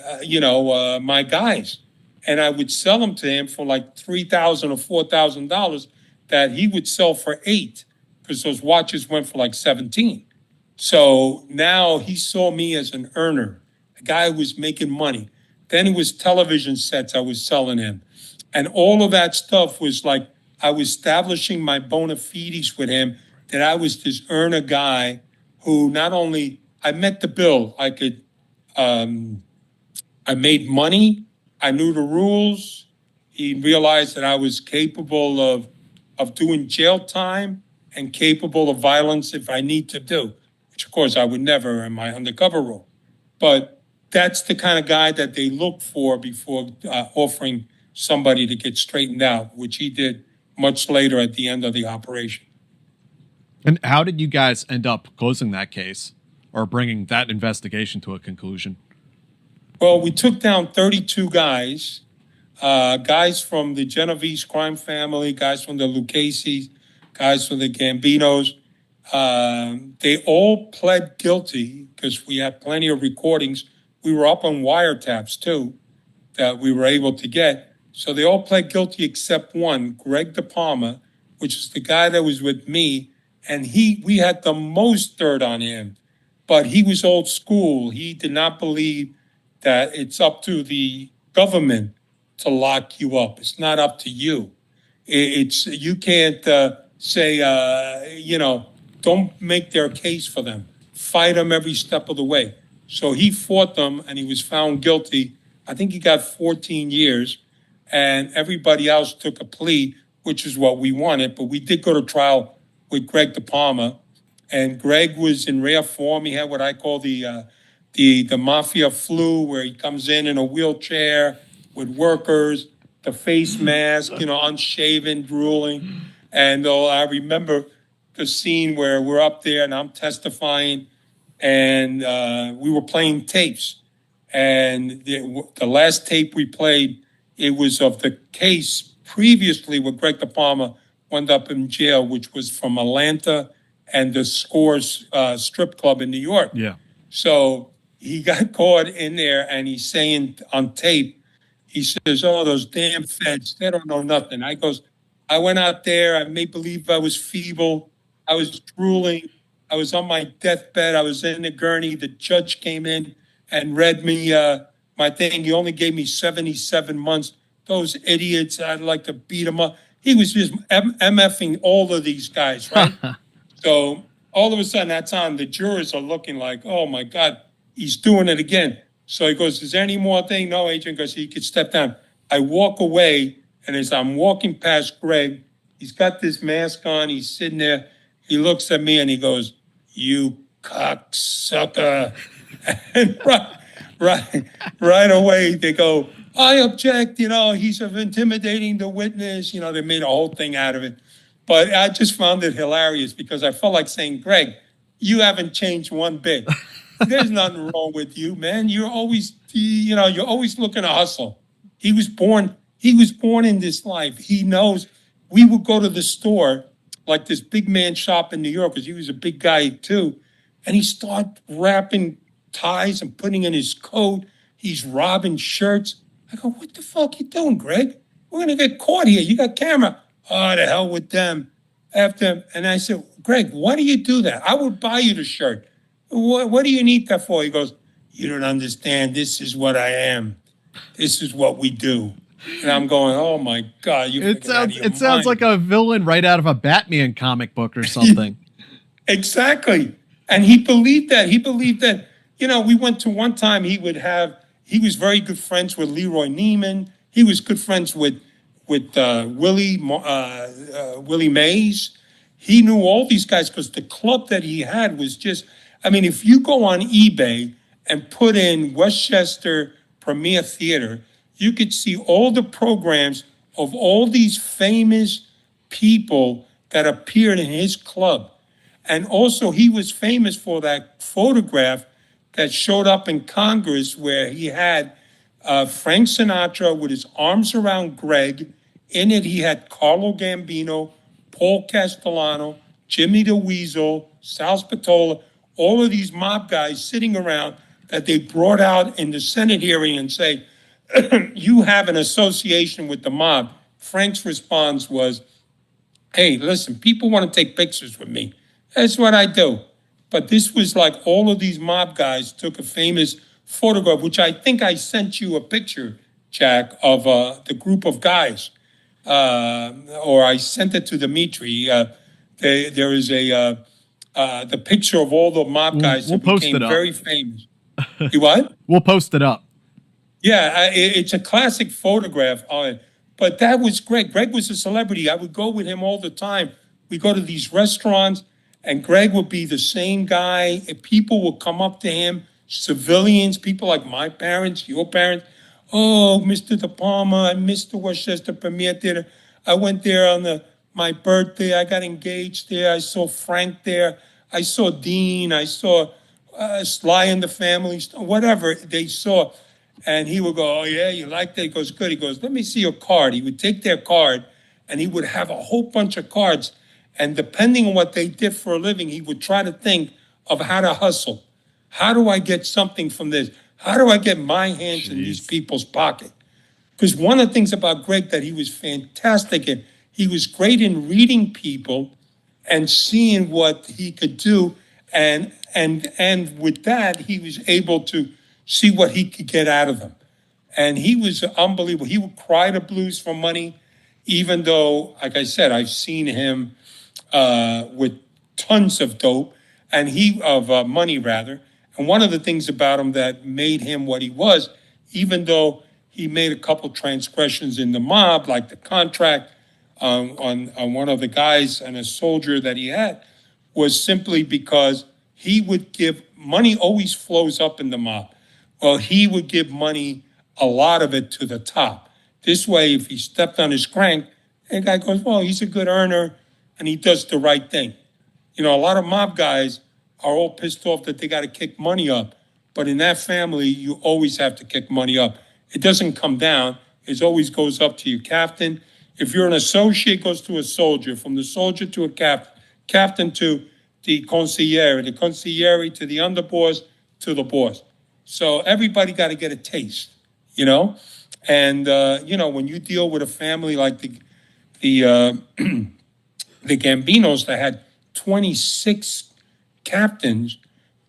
my guys. And I would sell them to him for like $3,000 or $4,000 that he would sell for $8 because those watches went for like 17. So now he saw me as an earner, a guy who was making money. Then it was television sets I was selling him. And all of that stuff was like, I was establishing my bona fides with him that I was this earner guy who not only, I met the bill, I made money, I knew the rules. He realized that I was capable of doing jail time and capable of violence if I need to do, which of course I would never in my undercover role. But that's the kind of guy that they look for before offering somebody to get straightened out, which he did much later at the end of the operation. And how did you guys end up closing that case or bringing that investigation to a conclusion? Well, we took down 32 guys, guys from the Genovese crime family, guys from the Lucchese's, guys from the Gambinos. They all pled guilty because we had plenty of recordings. We were up on wiretaps too that we were able to get. So they all pled guilty except one, Greg De Palma, which is the guy that was with me. And we had the most dirt on him, but he was old school. He did not believe that it's up to the government to lock you up. It's not up to you. You can't say, don't make their case for them. Fight them every step of the way. So he fought them and he was found guilty. I think he got 14 years and everybody else took a plea, which is what we wanted. But we did go to trial with Greg De Palma, and Greg was in rare form. He had what I call the mafia flu, where he comes in a wheelchair with workers, the face mask, unshaven, drooling. And I remember the scene where we're up there and I'm testifying, and we were playing tapes. And the last tape we played, it was of the case previously where Greg De Palma wound up in jail, which was from Atlanta and the Scores strip club in New York. Yeah. So he got caught in there and he's saying on tape, he says, oh, those damn feds, they don't know nothing. I went out there, I made believe I was feeble, I was drooling, I was on my deathbed, I was in the gurney, the judge came in and read me my thing. He only gave me 77 months. Those idiots, I'd like to beat them up. He was just MFing all of these guys, right? So all of a sudden, that's on. The jurors are looking like, oh, my God, he's doing it again. So he goes, is there any more thing? No, Agent Garcia, you could step down. I walk away, and as I'm walking past Greg, he's got this mask on. He's sitting there. He looks at me, and he goes, you cocksucker. And right away, they go, I object, he's intimidating the witness. They made a whole thing out of it. But I just found it hilarious because I felt like saying, Greg, you haven't changed one bit. There's nothing wrong with you, man. You're always looking to hustle. He was born in this life. He knows. We would go to the store, like this big man shop in New York, because he was a big guy too. And he started wrapping ties and putting in his coat. He's robbing shirts. I go, what the fuck you doing, Greg? We're going to get caught here. You got camera. Oh, the hell with them. After him. And I said, Greg, why do you do that? I would buy you the shirt. What do you need that for? He goes, you don't understand. This is what I am. This is what we do. And I'm going, oh, my God. It sounds like a villain right out of a Batman comic book or something. Exactly. And he believed that. He believed that, we went to one time he was very good friends with Leroy Neiman. He was good friends with Willie Mays. He knew all these guys because the club that he had was just, if you go on eBay and put in Westchester Premier Theater, you could see all the programs of all these famous people that appeared in his club. And also, he was famous for that photograph that showed up in Congress where he had Frank Sinatra with his arms around Greg. In it, he had Carlo Gambino, Paul Castellano, Jimmy the Weasel, Sal Spatola, all of these mob guys sitting around that they brought out in the Senate hearing and say, you have an association with the mob. Frank's response was, hey, listen, people want to take pictures with me. That's what I do. But this was like all of these mob guys took a famous photograph, which I think I sent you a picture, Jack, of the group of guys. Or I sent it to Dimitri. There is the picture of all the mob guys we'll that post became it up. very famous. You what? We'll post it up. Yeah, it's a classic photograph on it. But that was Greg. Greg was a celebrity. I would go with him all the time. We go to these restaurants, and Greg would be the same guy. People would come up to him, civilians, people like my parents, your parents. Oh, Mr. De Palma, I missed the Westchester premiere theater. I went there on my birthday. I got engaged there. I saw Frank there. I saw Dean. I saw Sly and the Family, whatever they saw. And he would go, oh, yeah, you like that? He goes, good. He goes, let me see your card. He would take their card, and he would have a whole bunch of cards. And depending on what they did for a living, he would try to think of how to hustle. How do I get something from this? How do I get my hands in these people's pocket? Because one of the things about Greg that he was fantastic at, he was great in reading people and seeing what he could do. And with that, he was able to see what he could get out of them. And he was unbelievable. He would cry the blues for money, even though, like I said, I've seen him with tons of dope and money rather. And one of the things about him that made him what he was, even though he made a couple transgressions in the mob, like the contract on one of the guys and a soldier that he had, was simply because he would give money always flows up in the mob. Well, he would give money, a lot of it, to the top. This way, if he stepped on his crank, the guy goes, well, he's a good earner and he does the right thing. You know, a lot of mob guys are all pissed off that they got to kick money up. But in that family, you always have to kick money up. It doesn't come down. It always goes up to your captain. If you're an associate, it goes to a soldier. From the soldier to a captain to the consigliere to the underboss to the boss. So everybody got to get a taste, you know? And, when you deal with a family like the Gambinos that had 26 captains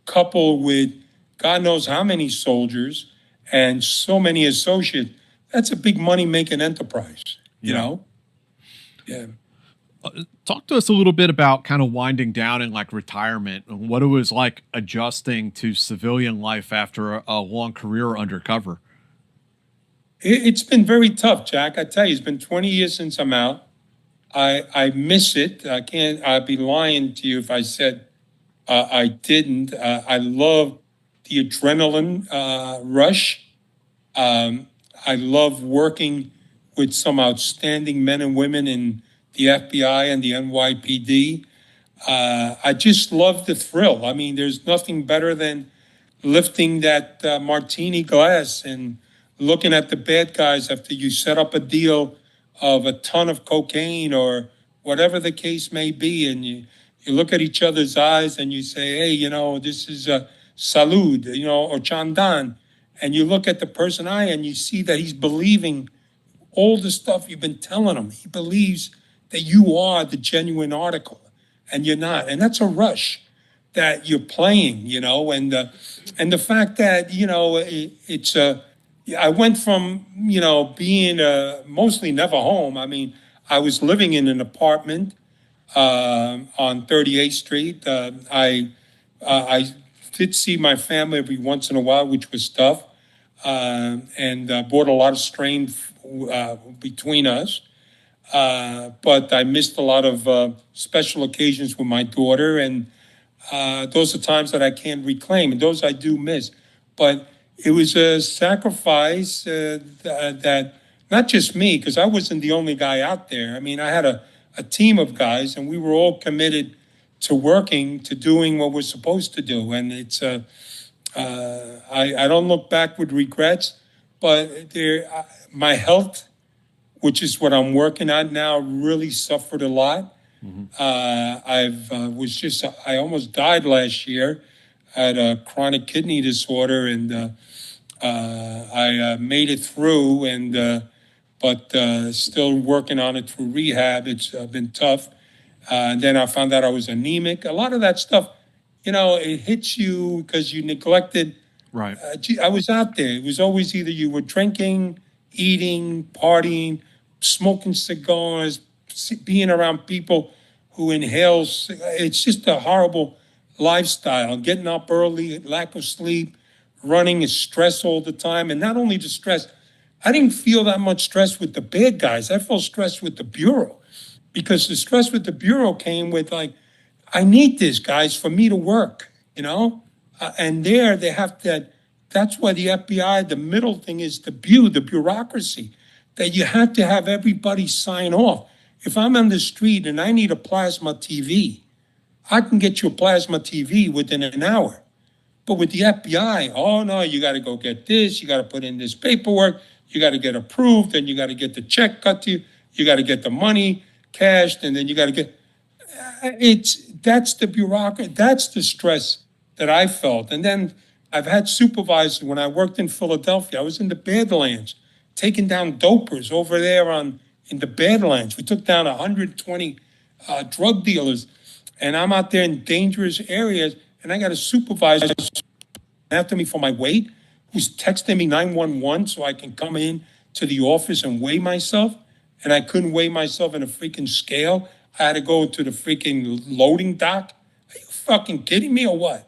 coupled with God knows how many soldiers and so many associates, that's a big money-making enterprise, you know? Yeah. Talk to us a little bit about kind of winding down and like retirement and what it was like adjusting to civilian life after a long career undercover. It's been very tough, Jack. I tell you, it's been 20 years since I'm out. I miss it. I'd be lying to you if I said I didn't. I love the adrenaline rush. I love working with some outstanding men and women in the FBI and the NYPD. I just love the thrill. I mean, there's nothing better than lifting that martini glass and looking at the bad guys after you set up a deal of a ton of cocaine or whatever the case may be. And you look at each other's eyes and you say, hey, this is salud, or chandan. And you look at the person and you see that he's believing all the stuff you've been telling him. He believes that you are the genuine article and you're not. And that's a rush that you're playing, and the fact that, I went from, being mostly never home. I mean, I was living in an apartment on 38th Street. I did see my family every once in a while, which was tough, and brought a lot of strain between us. But I missed a lot of special occasions with my daughter, and those are times that I can't reclaim, and those I do miss. But it was a sacrifice that not just me, because I wasn't the only guy out there. I mean, I had a a team of guys, and we were all committed to working, to doing what we're supposed to do. And it's I don't look back with regrets, but my health, which is what I'm working on now, really suffered a lot. I almost died last year. I had a chronic kidney disorder, and I made it through, but still working on it through rehab. It's been tough. And then I found out I was anemic. A lot of that stuff, it hits you because you neglected. Right. I was out there. It was always either you were drinking, eating, partying, smoking cigars, being around people who inhale. It's just a horrible lifestyle. Getting up early, lack of sleep, running is stress all the time. And not only the stress, I didn't feel that much stress with the bad guys. I felt stress with the Bureau, because the stress with the Bureau came with, like, I need this, guys, for me to work, and there they have to, that's why the FBI, the middle thing is the bureaucracy, that you have to have everybody sign off. If I'm on the street and I need a plasma TV, I can get you a plasma TV within an hour. But with the FBI, oh no, you got to go get this, you got to put in this paperwork, you got to get approved, and you got to get the check cut to you, you got to get the money cashed, and then you got to get, that's the bureaucracy, that's the stress that I felt. And then I've had supervisors when I worked in Philadelphia. I was in the Badlands, taking down dopers over there in the Badlands. We took down 120 drug dealers, and I'm out there in dangerous areas, and I got a supervisor after me for my weight who's texting me 911 so I can come in to the office and weigh myself. And I couldn't weigh myself in a freaking scale. I had to go to the freaking loading dock. Are you fucking kidding me or what?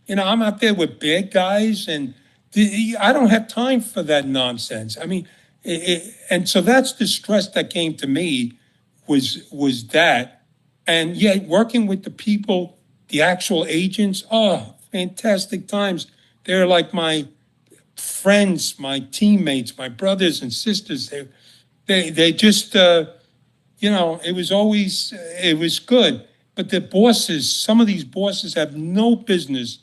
I'm out there with bad guys, and I don't have time for that nonsense. I mean, and so that's the stress that came to me was that. And yet working with the people, the actual agents, oh, fantastic times. They're like my friends, my teammates, my brothers and sisters. They just, it was good. But the bosses, some of these bosses have no business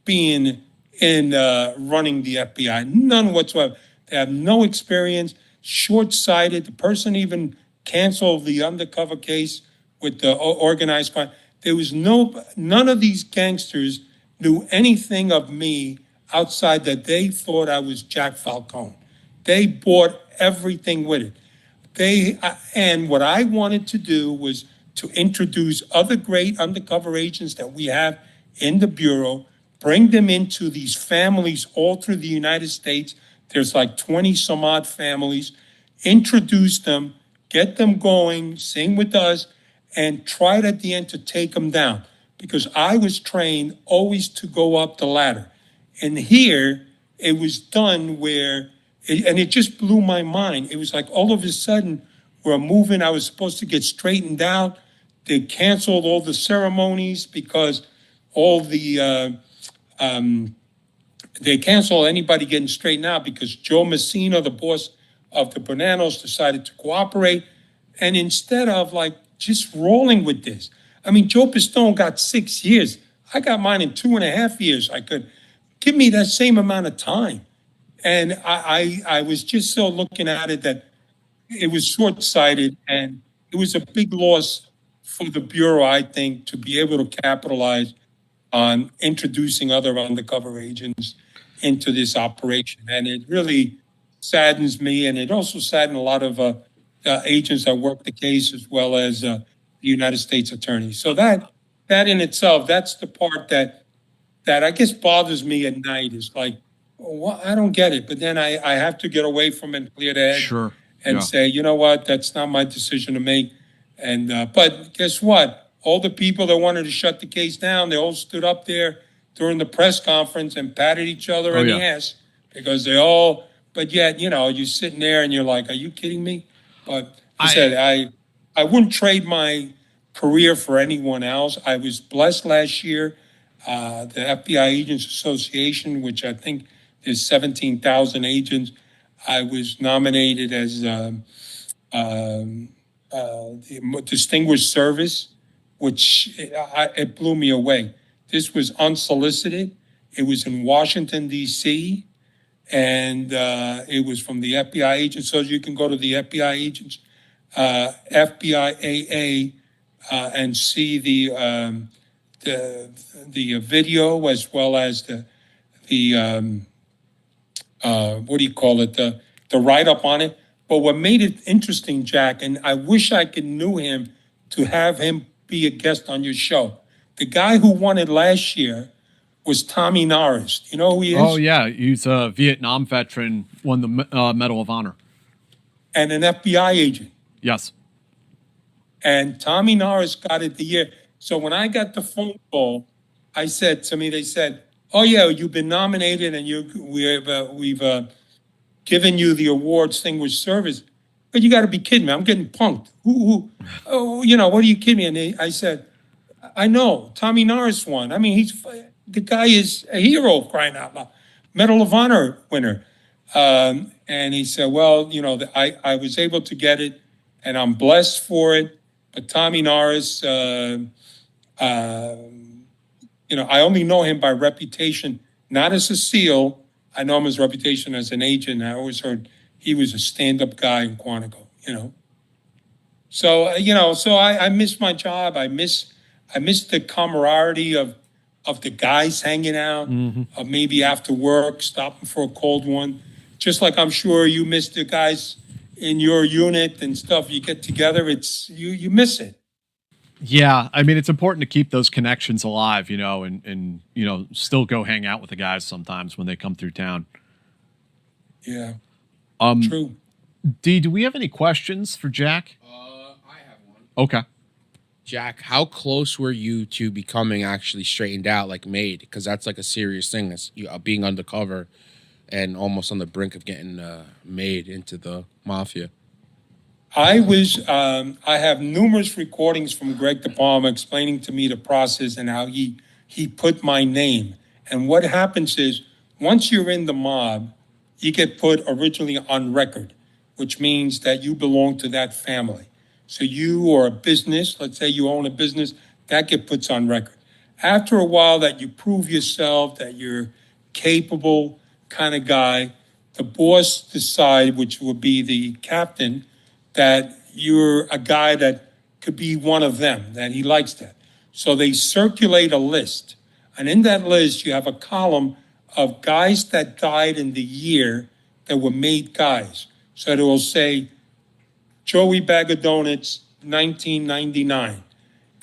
being in running the FBI, none whatsoever. They have no experience, short-sighted. The person even canceled the undercover case with the organized crime. There was none of these gangsters knew anything of me outside that they thought I was Jack Falcone. They bought everything with it. And what I wanted to do was to introduce other great undercover agents that we have in the Bureau, bring them into these families all through the United States. There's like 20 some odd families, introduce them, get them going, sing with us, and try at the end to take them down. Because I was trained always to go up the ladder. And here it was done where, and it just blew my mind. It was like all of a sudden we're moving. I was supposed to get straightened out. They canceled all the ceremonies because all the, they canceled anybody getting straightened out because Joe Messina, the boss of the Bonanos, decided to cooperate. And instead of like just rolling with this, I mean, Joe Pistone got 6 years. I got mine in 2.5 years. I could give me that same amount of time. And I was just so looking at it that it was short-sighted, and it was a big loss for the Bureau, I think, to be able to capitalize on introducing other undercover agents into this operation. And it really saddens me, and it also saddened a lot of agents that work the case, as well as the United States attorney. So that in itself, that's the part that I guess bothers me at night, is like, well, I don't get it. But then I have to get away from it and clear the head. Sure. And say, you know what, that's not my decision to make. And but guess what? All the people that wanted to shut the case down, they all stood up there during the press conference and patted each other in the ass, because but yet, you're sitting there and you're like, are you kidding me? But I wouldn't trade my career for anyone else. I was blessed last year. The FBI Agents Association, which I think is 17,000 agents, I was nominated as distinguished service, which it blew me away. This was unsolicited. It was in Washington, D.C., and it was from the FBI agent. So you can go to the FBI agents, FBIAA, and see the video as well as the what do you call it, the write up on it. But what made it interesting, Jack, and I wish I could knew him to have him be a guest on your show. The guy who won it last year was Tommy Norris. You know who he is? Oh, yeah. He's a Vietnam veteran, won the Medal of Honor. And an FBI agent. Yes. And Tommy Norris got it the year. So when I got the phone call, they said, oh, yeah, you've been nominated and we've given you the award Distinguished Service. But you got to be kidding me. I'm getting punked. What are you kidding me? And I said, I know. Tommy Norris won. I mean, the guy is a hero, crying out loud. Medal of Honor winner. And he said, well, I was able to get it, and I'm blessed for it. But Tommy Norris, I only know him by reputation, not as a SEAL. I know him as reputation as an agent. I always heard he was a stand-up guy in Quantico, So, I miss my job. I miss the camaraderie of the guys hanging out, of maybe after work, stopping for a cold one. Just like I'm sure you miss the guys in your unit and stuff. You get together, you miss it. Yeah, I mean, it's important to keep those connections alive, and still go hang out with the guys sometimes when they come through town. Yeah. True. D, do we have any questions for Jack? I have one. Okay. Jack, how close were you to becoming actually straightened out, like made? Because that's like a serious thing. That's being undercover and almost on the brink of getting made into the mafia. I have numerous recordings from Greg De Palma explaining to me the process and how he put my name. And what happens is, once you're in the mob, you get put originally on record, which means that you belong to that family. So you or a business, let's say you own a business, that gets put on record. After a while that you prove yourself, that you're capable kind of guy, the boss decide, which will be the captain, that you're a guy that could be one of them, that he likes that. So they circulate a list. And in that list, you have a column of guys that died in the year that were made guys. So it will say, Joey Bag of Donuts, 1999.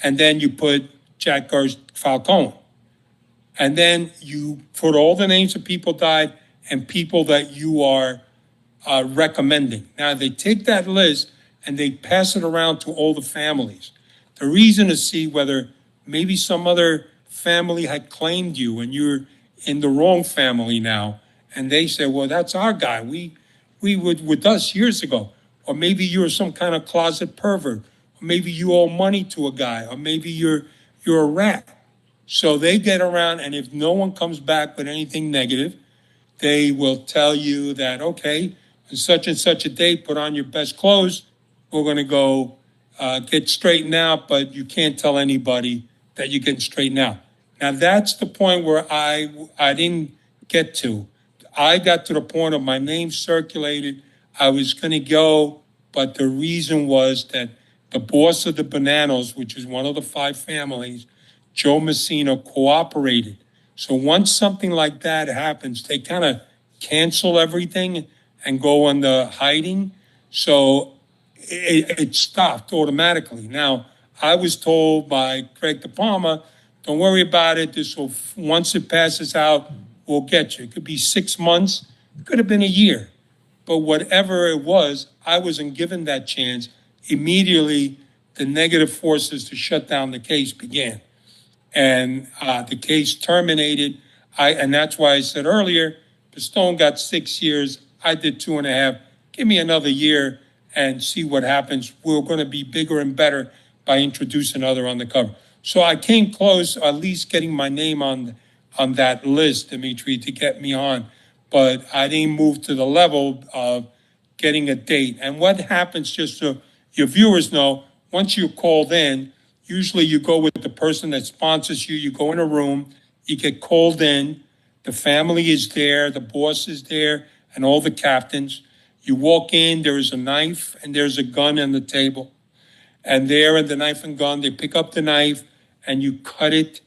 And then you put Jack Falcone. And then you put all the names of people died and people that you are recommending. Now, they take that list and they pass it around to all the families. The reason is see whether maybe some other family had claimed you and you're in the wrong family now. And they say, well, that's our guy. We would with us years ago. Or maybe you're some kind of closet pervert. Or maybe you owe money to a guy. Or maybe you're a rat. So they get around, and if no one comes back with anything negative, they will tell you that, okay, on such and such a date, put on your best clothes. We're going to go get straightened out, but you can't tell anybody that you're getting straightened out. Now, that's the point where I didn't get to. I got to the point of my name circulated. I was going to go, but the reason was that the boss of the Bananas, which is one of the 5 families, Joe Messina, cooperated. So once something like that happens, they kind of cancel everything and go into hiding. So it stopped automatically. Now, I was told by Greg De Palma, don't worry about it. Once it passes out, we'll get you. It could be 6 months. It could have been a year. But whatever it was, I wasn't given that chance. Immediately, the negative forces to shut down the case began. And the case terminated. And that's why I said earlier, Pistone got 6 years. I did 2.5. Give me another year and see what happens. We're going to be bigger and better by introducing other Undercover. So I came close, at least getting my name on that list, Dimitri, to get me on. But I didn't move to the level of getting a date. And what happens, just to your viewers know, once you're called in, usually you go with the person that sponsors you. You go in a room, you get called in, the family is there, the boss is there, and all the captains. You walk in, there is a knife and there's a gun on the table. And there in the knife and gun, they pick up the knife and you cut it,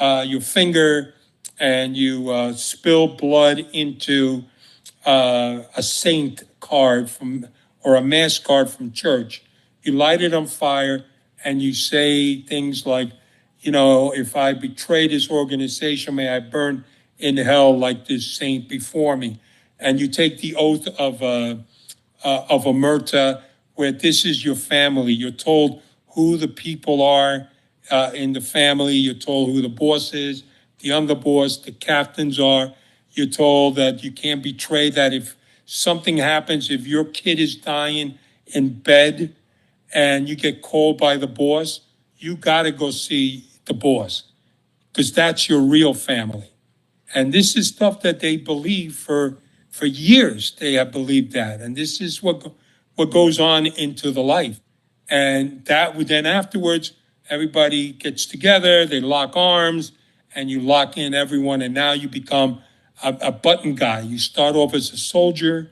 your finger, and you spill blood into a saint card or a mass card from church. You light it on fire and you say things like, if I betray this organization, may I burn in hell like this saint before me. And you take the oath of omerta, where this is your family. You're told who the people are in the family. You're told who the boss is, the underboss, the captains are. You're told that you can't betray that. If something happens, if your kid is dying in bed and you get called by the boss, you got to go see the boss, because that's your real family. And this is stuff that they believe for years. They have believed that. And this is what goes on into the life. And that would then afterwards, everybody gets together, they lock arms, and you lock in everyone. And now you become a button guy. You start off as a soldier,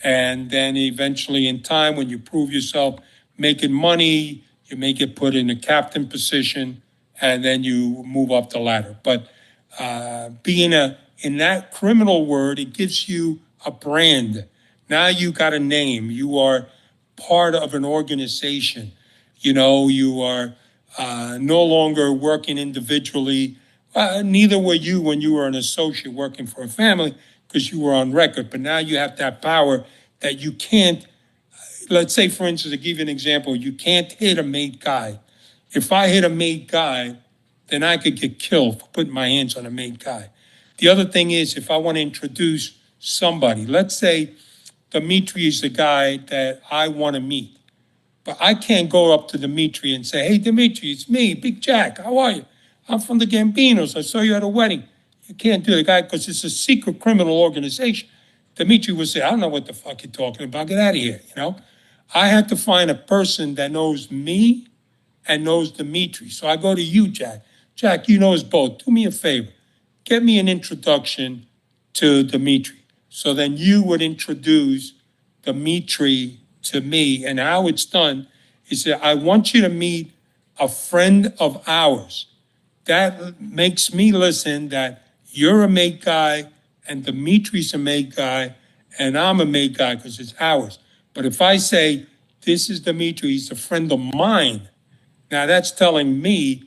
and then eventually in time, when you prove yourself making money, you may get put in a captain position, and then you move up the ladder. But being in that criminal word, it gives you a brand. Now you got a name. You are part of an organization. You are no longer working individually. Neither were you when you were an associate working for a family, because you were on record. But now you have that power that you can't, let's say, for instance, to give you an example, you can't hit a made guy. If I hit a made guy, then I could get killed for putting my hands on a made guy. The other thing is, if I want to introduce somebody, let's say Dimitri is the guy that I want to meet, but I can't go up to Dimitri and say, hey, Dimitri, it's me, Big Jack, how are you? I'm from the Gambinos, I saw you at a wedding. You can't do the guy, because it's a secret criminal organization. Dimitri would say, I don't know what the fuck you're talking about, get out of here, I had to find a person that knows me and knows Dimitri. So I go to you, Jack. Jack, you know us both. Do me a favor. Get me an introduction to Dimitri. So then you would introduce Dimitri to me. And how it's done is that I want you to meet a friend of ours. That makes me listen that you're a made guy and Dimitri's a made guy and I'm a made guy, because it's ours. But if I say, this is Dimitri, he's a friend of mine, now that's telling me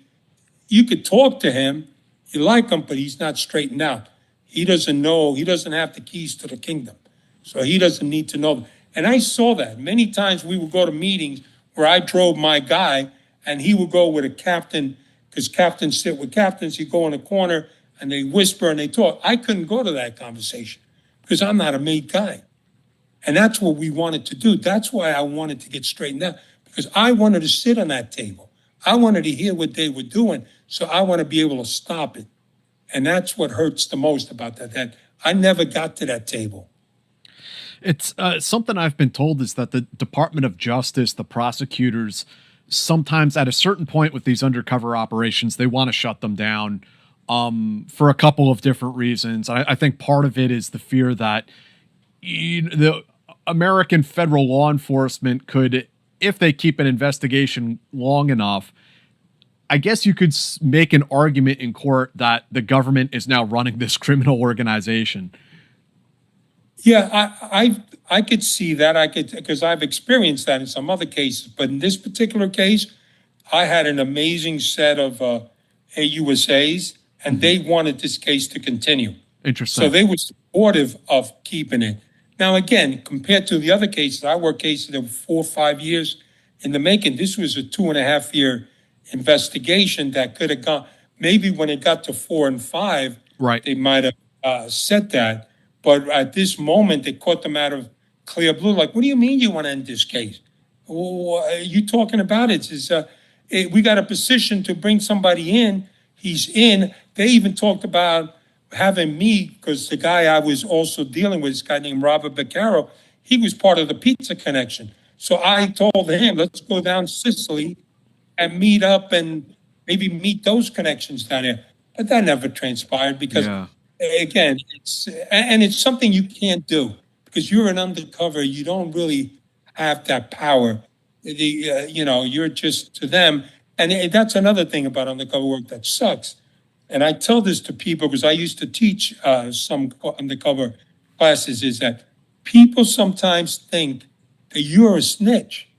you could talk to him, you like him, but he's not straightened out. He doesn't know, he doesn't have the keys to the kingdom. So he doesn't need to know them. And I saw that. Many times we would go to meetings where I drove my guy and he would go with a captain, because captains sit with captains. You go in a corner and they whisper and they talk. I couldn't go to that conversation because I'm not a made guy. And that's what we wanted to do. That's why I wanted to get straightened out, because I wanted to sit on that table. I wanted to hear what they were doing, so I want to be able to stop it. And that's what hurts the most about that I never got to that table. It's something I've been told is that the Department of Justice, the prosecutors, sometimes at a certain point with these undercover operations, they want to shut them down for a couple of different reasons. I think part of it is the fear that the American federal law enforcement could, if they keep an investigation long enough, I guess you could make an argument in court that the government is now running this criminal organization. Yeah, I could see that. Because I've experienced that in some other cases. But in this particular case, I had an amazing set of AUSAs, and they wanted this case to continue. Interesting. So they were supportive of keeping it. Now, again, compared to the other cases, I worked cases that were 4 or 5 years in the making. This was a 2.5 year investigation that could have gone, maybe when it got to 4 and 5, right, they might have said that. But at this moment, they caught them out of clear blue. Like, what do you mean you want to end this case? What are you talking about? We got a position to bring somebody in. He's in. They even talked about having me, because the guy I was also dealing with, this guy named Robert Beccaro, he was part of the Pizza Connection. So I told him, let's go down Sicily and meet up and maybe meet those connections down there. But that never transpired because, Yeah. again, it's something you can't do because you're an undercover. You don't really have that power. You're just to them. And that's another thing about undercover work that sucks. And I tell this to people because I used to teach some undercover classes is that people sometimes think that you're a snitch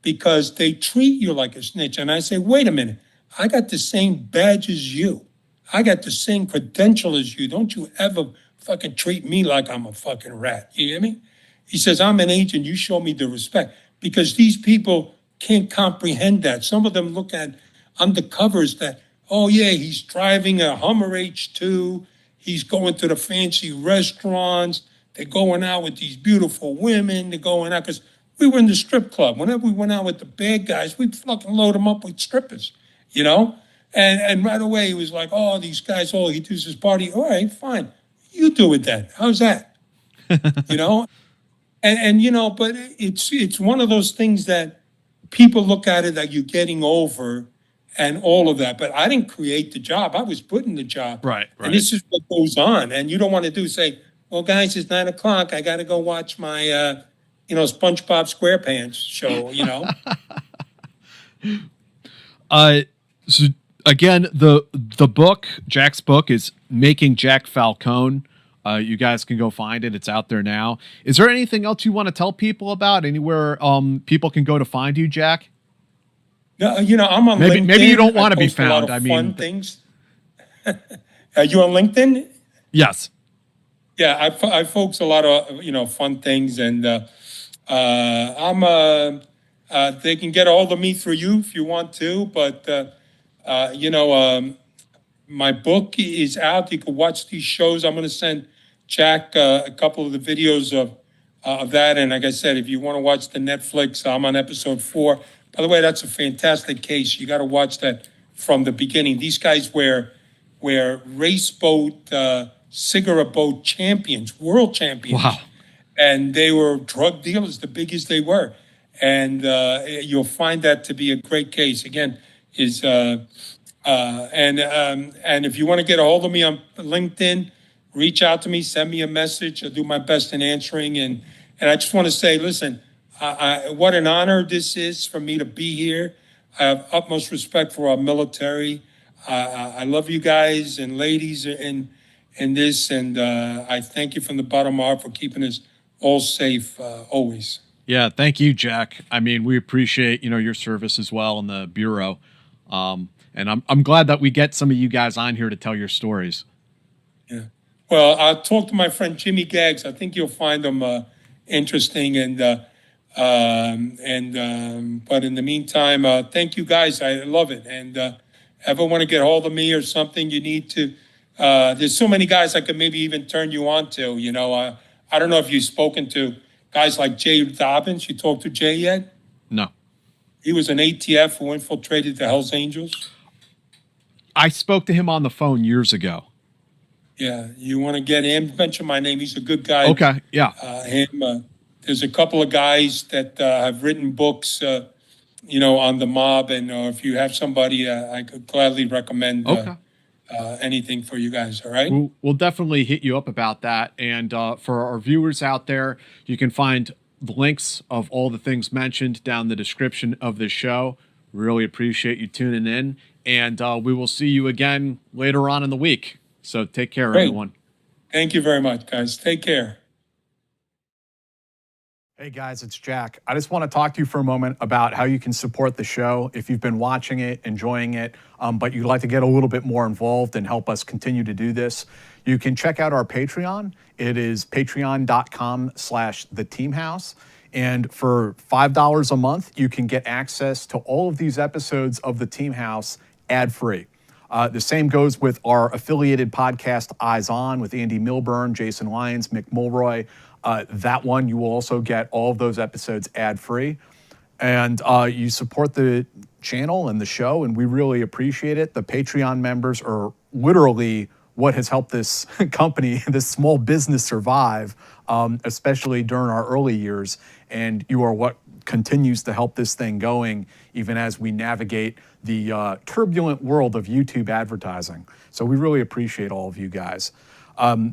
because they treat you like a snitch. And I say, wait a minute, I got the same badge as you. I got the same credential as you. Don't you ever fucking treat me like I'm a fucking rat. You hear me? He says, I'm an agent. You show me the respect because these people can't comprehend that. Some of them look at undercovers that, oh yeah, he's driving a Hummer H2. He's going to the fancy restaurants. They're going out with these beautiful women. They're going out because we were in the strip club. Whenever we went out with the bad guys, we'd fucking load them up with strippers, you know? And right away, he was like, oh, these guys, all he does is party. All right, fine. You do it then. How's that? You know? But it's one of those things that people look at it that you're getting over and all of that. But I didn't create the job. I was put in the job. Right. And this is what goes on. And you don't want to do say, well, guys, it's 9:00. I got to go watch my, SpongeBob SquarePants show, So again, the book, Jack's book, is Making Jack Falcone. You guys can go find it. It's out there now. Is there anything else you want to tell people about? Anywhere people can go to find you, Jack? No, I'm on LinkedIn. Maybe you don't want to be post a lot found. of fun things. Are you on LinkedIn? Yes. Yeah, I folks a lot of fun things, and I'm they can get a hold of me through you if you want to, but my book is out. You can watch these shows. I'm going to send Jack a couple of the videos of that, and like I said, if you want to watch the Netflix, I'm on episode 4. By the way, that's a fantastic case. You got to watch that from the beginning. These guys were race boat, cigarette boat champions, world champions. Wow. And they were drug dealers, the biggest they were. And you'll find that to be a great case. Again, and if you want to get a hold of me on LinkedIn, reach out to me, send me a message. I'll do my best in answering. And I just want to say, listen, what an honor this is for me to be here. I have utmost respect for our military. I love you guys and ladies in this, and I thank you from the bottom of my heart for keeping us all safe always. Yeah, thank you, Jack. I mean, we appreciate your service as well in the bureau, and I'm glad that we get some of you guys on here to tell your stories. Yeah. Well, I'll talk to my friend Jimmy Gaggs. I think you'll find them interesting, but in the meantime, thank you guys. I love it, and ever want to get hold of me or something, you need to. There's so many guys I could maybe even turn you on to. I don't know if you've spoken to guys like Jay Dobbins. You talked to Jay yet? No. He was an ATF who infiltrated the Hells Angels. I spoke to him on the phone years ago. Yeah, you want to get him? Mention my name. He's a good guy. Okay, yeah. There's a couple of guys that have written books, on the mob, and if you have somebody, I could gladly recommend anything for you guys. All right. We'll definitely hit you up about that. And for our viewers out there, you can find the links of all the things mentioned down in the description of this show. Really appreciate you tuning in, and we will see you again later on in the week. So take care, everyone. Thank you very much, guys. Take care. Hey guys, it's Jack. I just want to talk to you for a moment about how you can support the show if you've been watching it, enjoying it, but you'd like to get a little bit more involved and help us continue to do this. You can check out our Patreon. It is patreon.com/theteamhouse. And for $5 a month, you can get access to all of these episodes of The Team House ad-free. The same goes with our affiliated podcast, Eyes On, with Andy Milburn, Jason Lyons, Mick Mulroy. That one, you will also get all of those episodes ad-free. And you support the channel and the show, and we really appreciate it. The Patreon members are literally what has helped this company, this small business survive, especially during our early years. And you are what continues to help this thing going, even as we navigate the turbulent world of YouTube advertising. So we really appreciate all of you guys.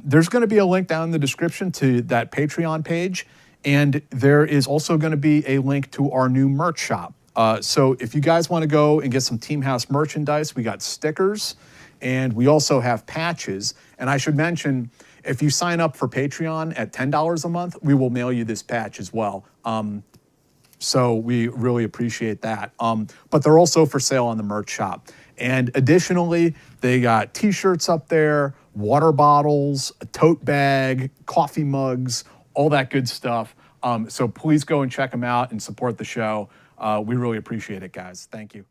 There's going to be a link down in the description to that Patreon page, and there is also going to be a link to our new merch shop. So if you guys want to go and get some Team House merchandise, we got stickers, and we also have patches. And I should mention, if you sign up for Patreon at $10 a month, we will mail you this patch as well. So we really appreciate that. But they're also for sale on the merch shop. And additionally, they got t-shirts up there, water bottles, a tote bag, coffee mugs, all that good stuff. So please go and check them out and support the show. We really appreciate it, guys. Thank you.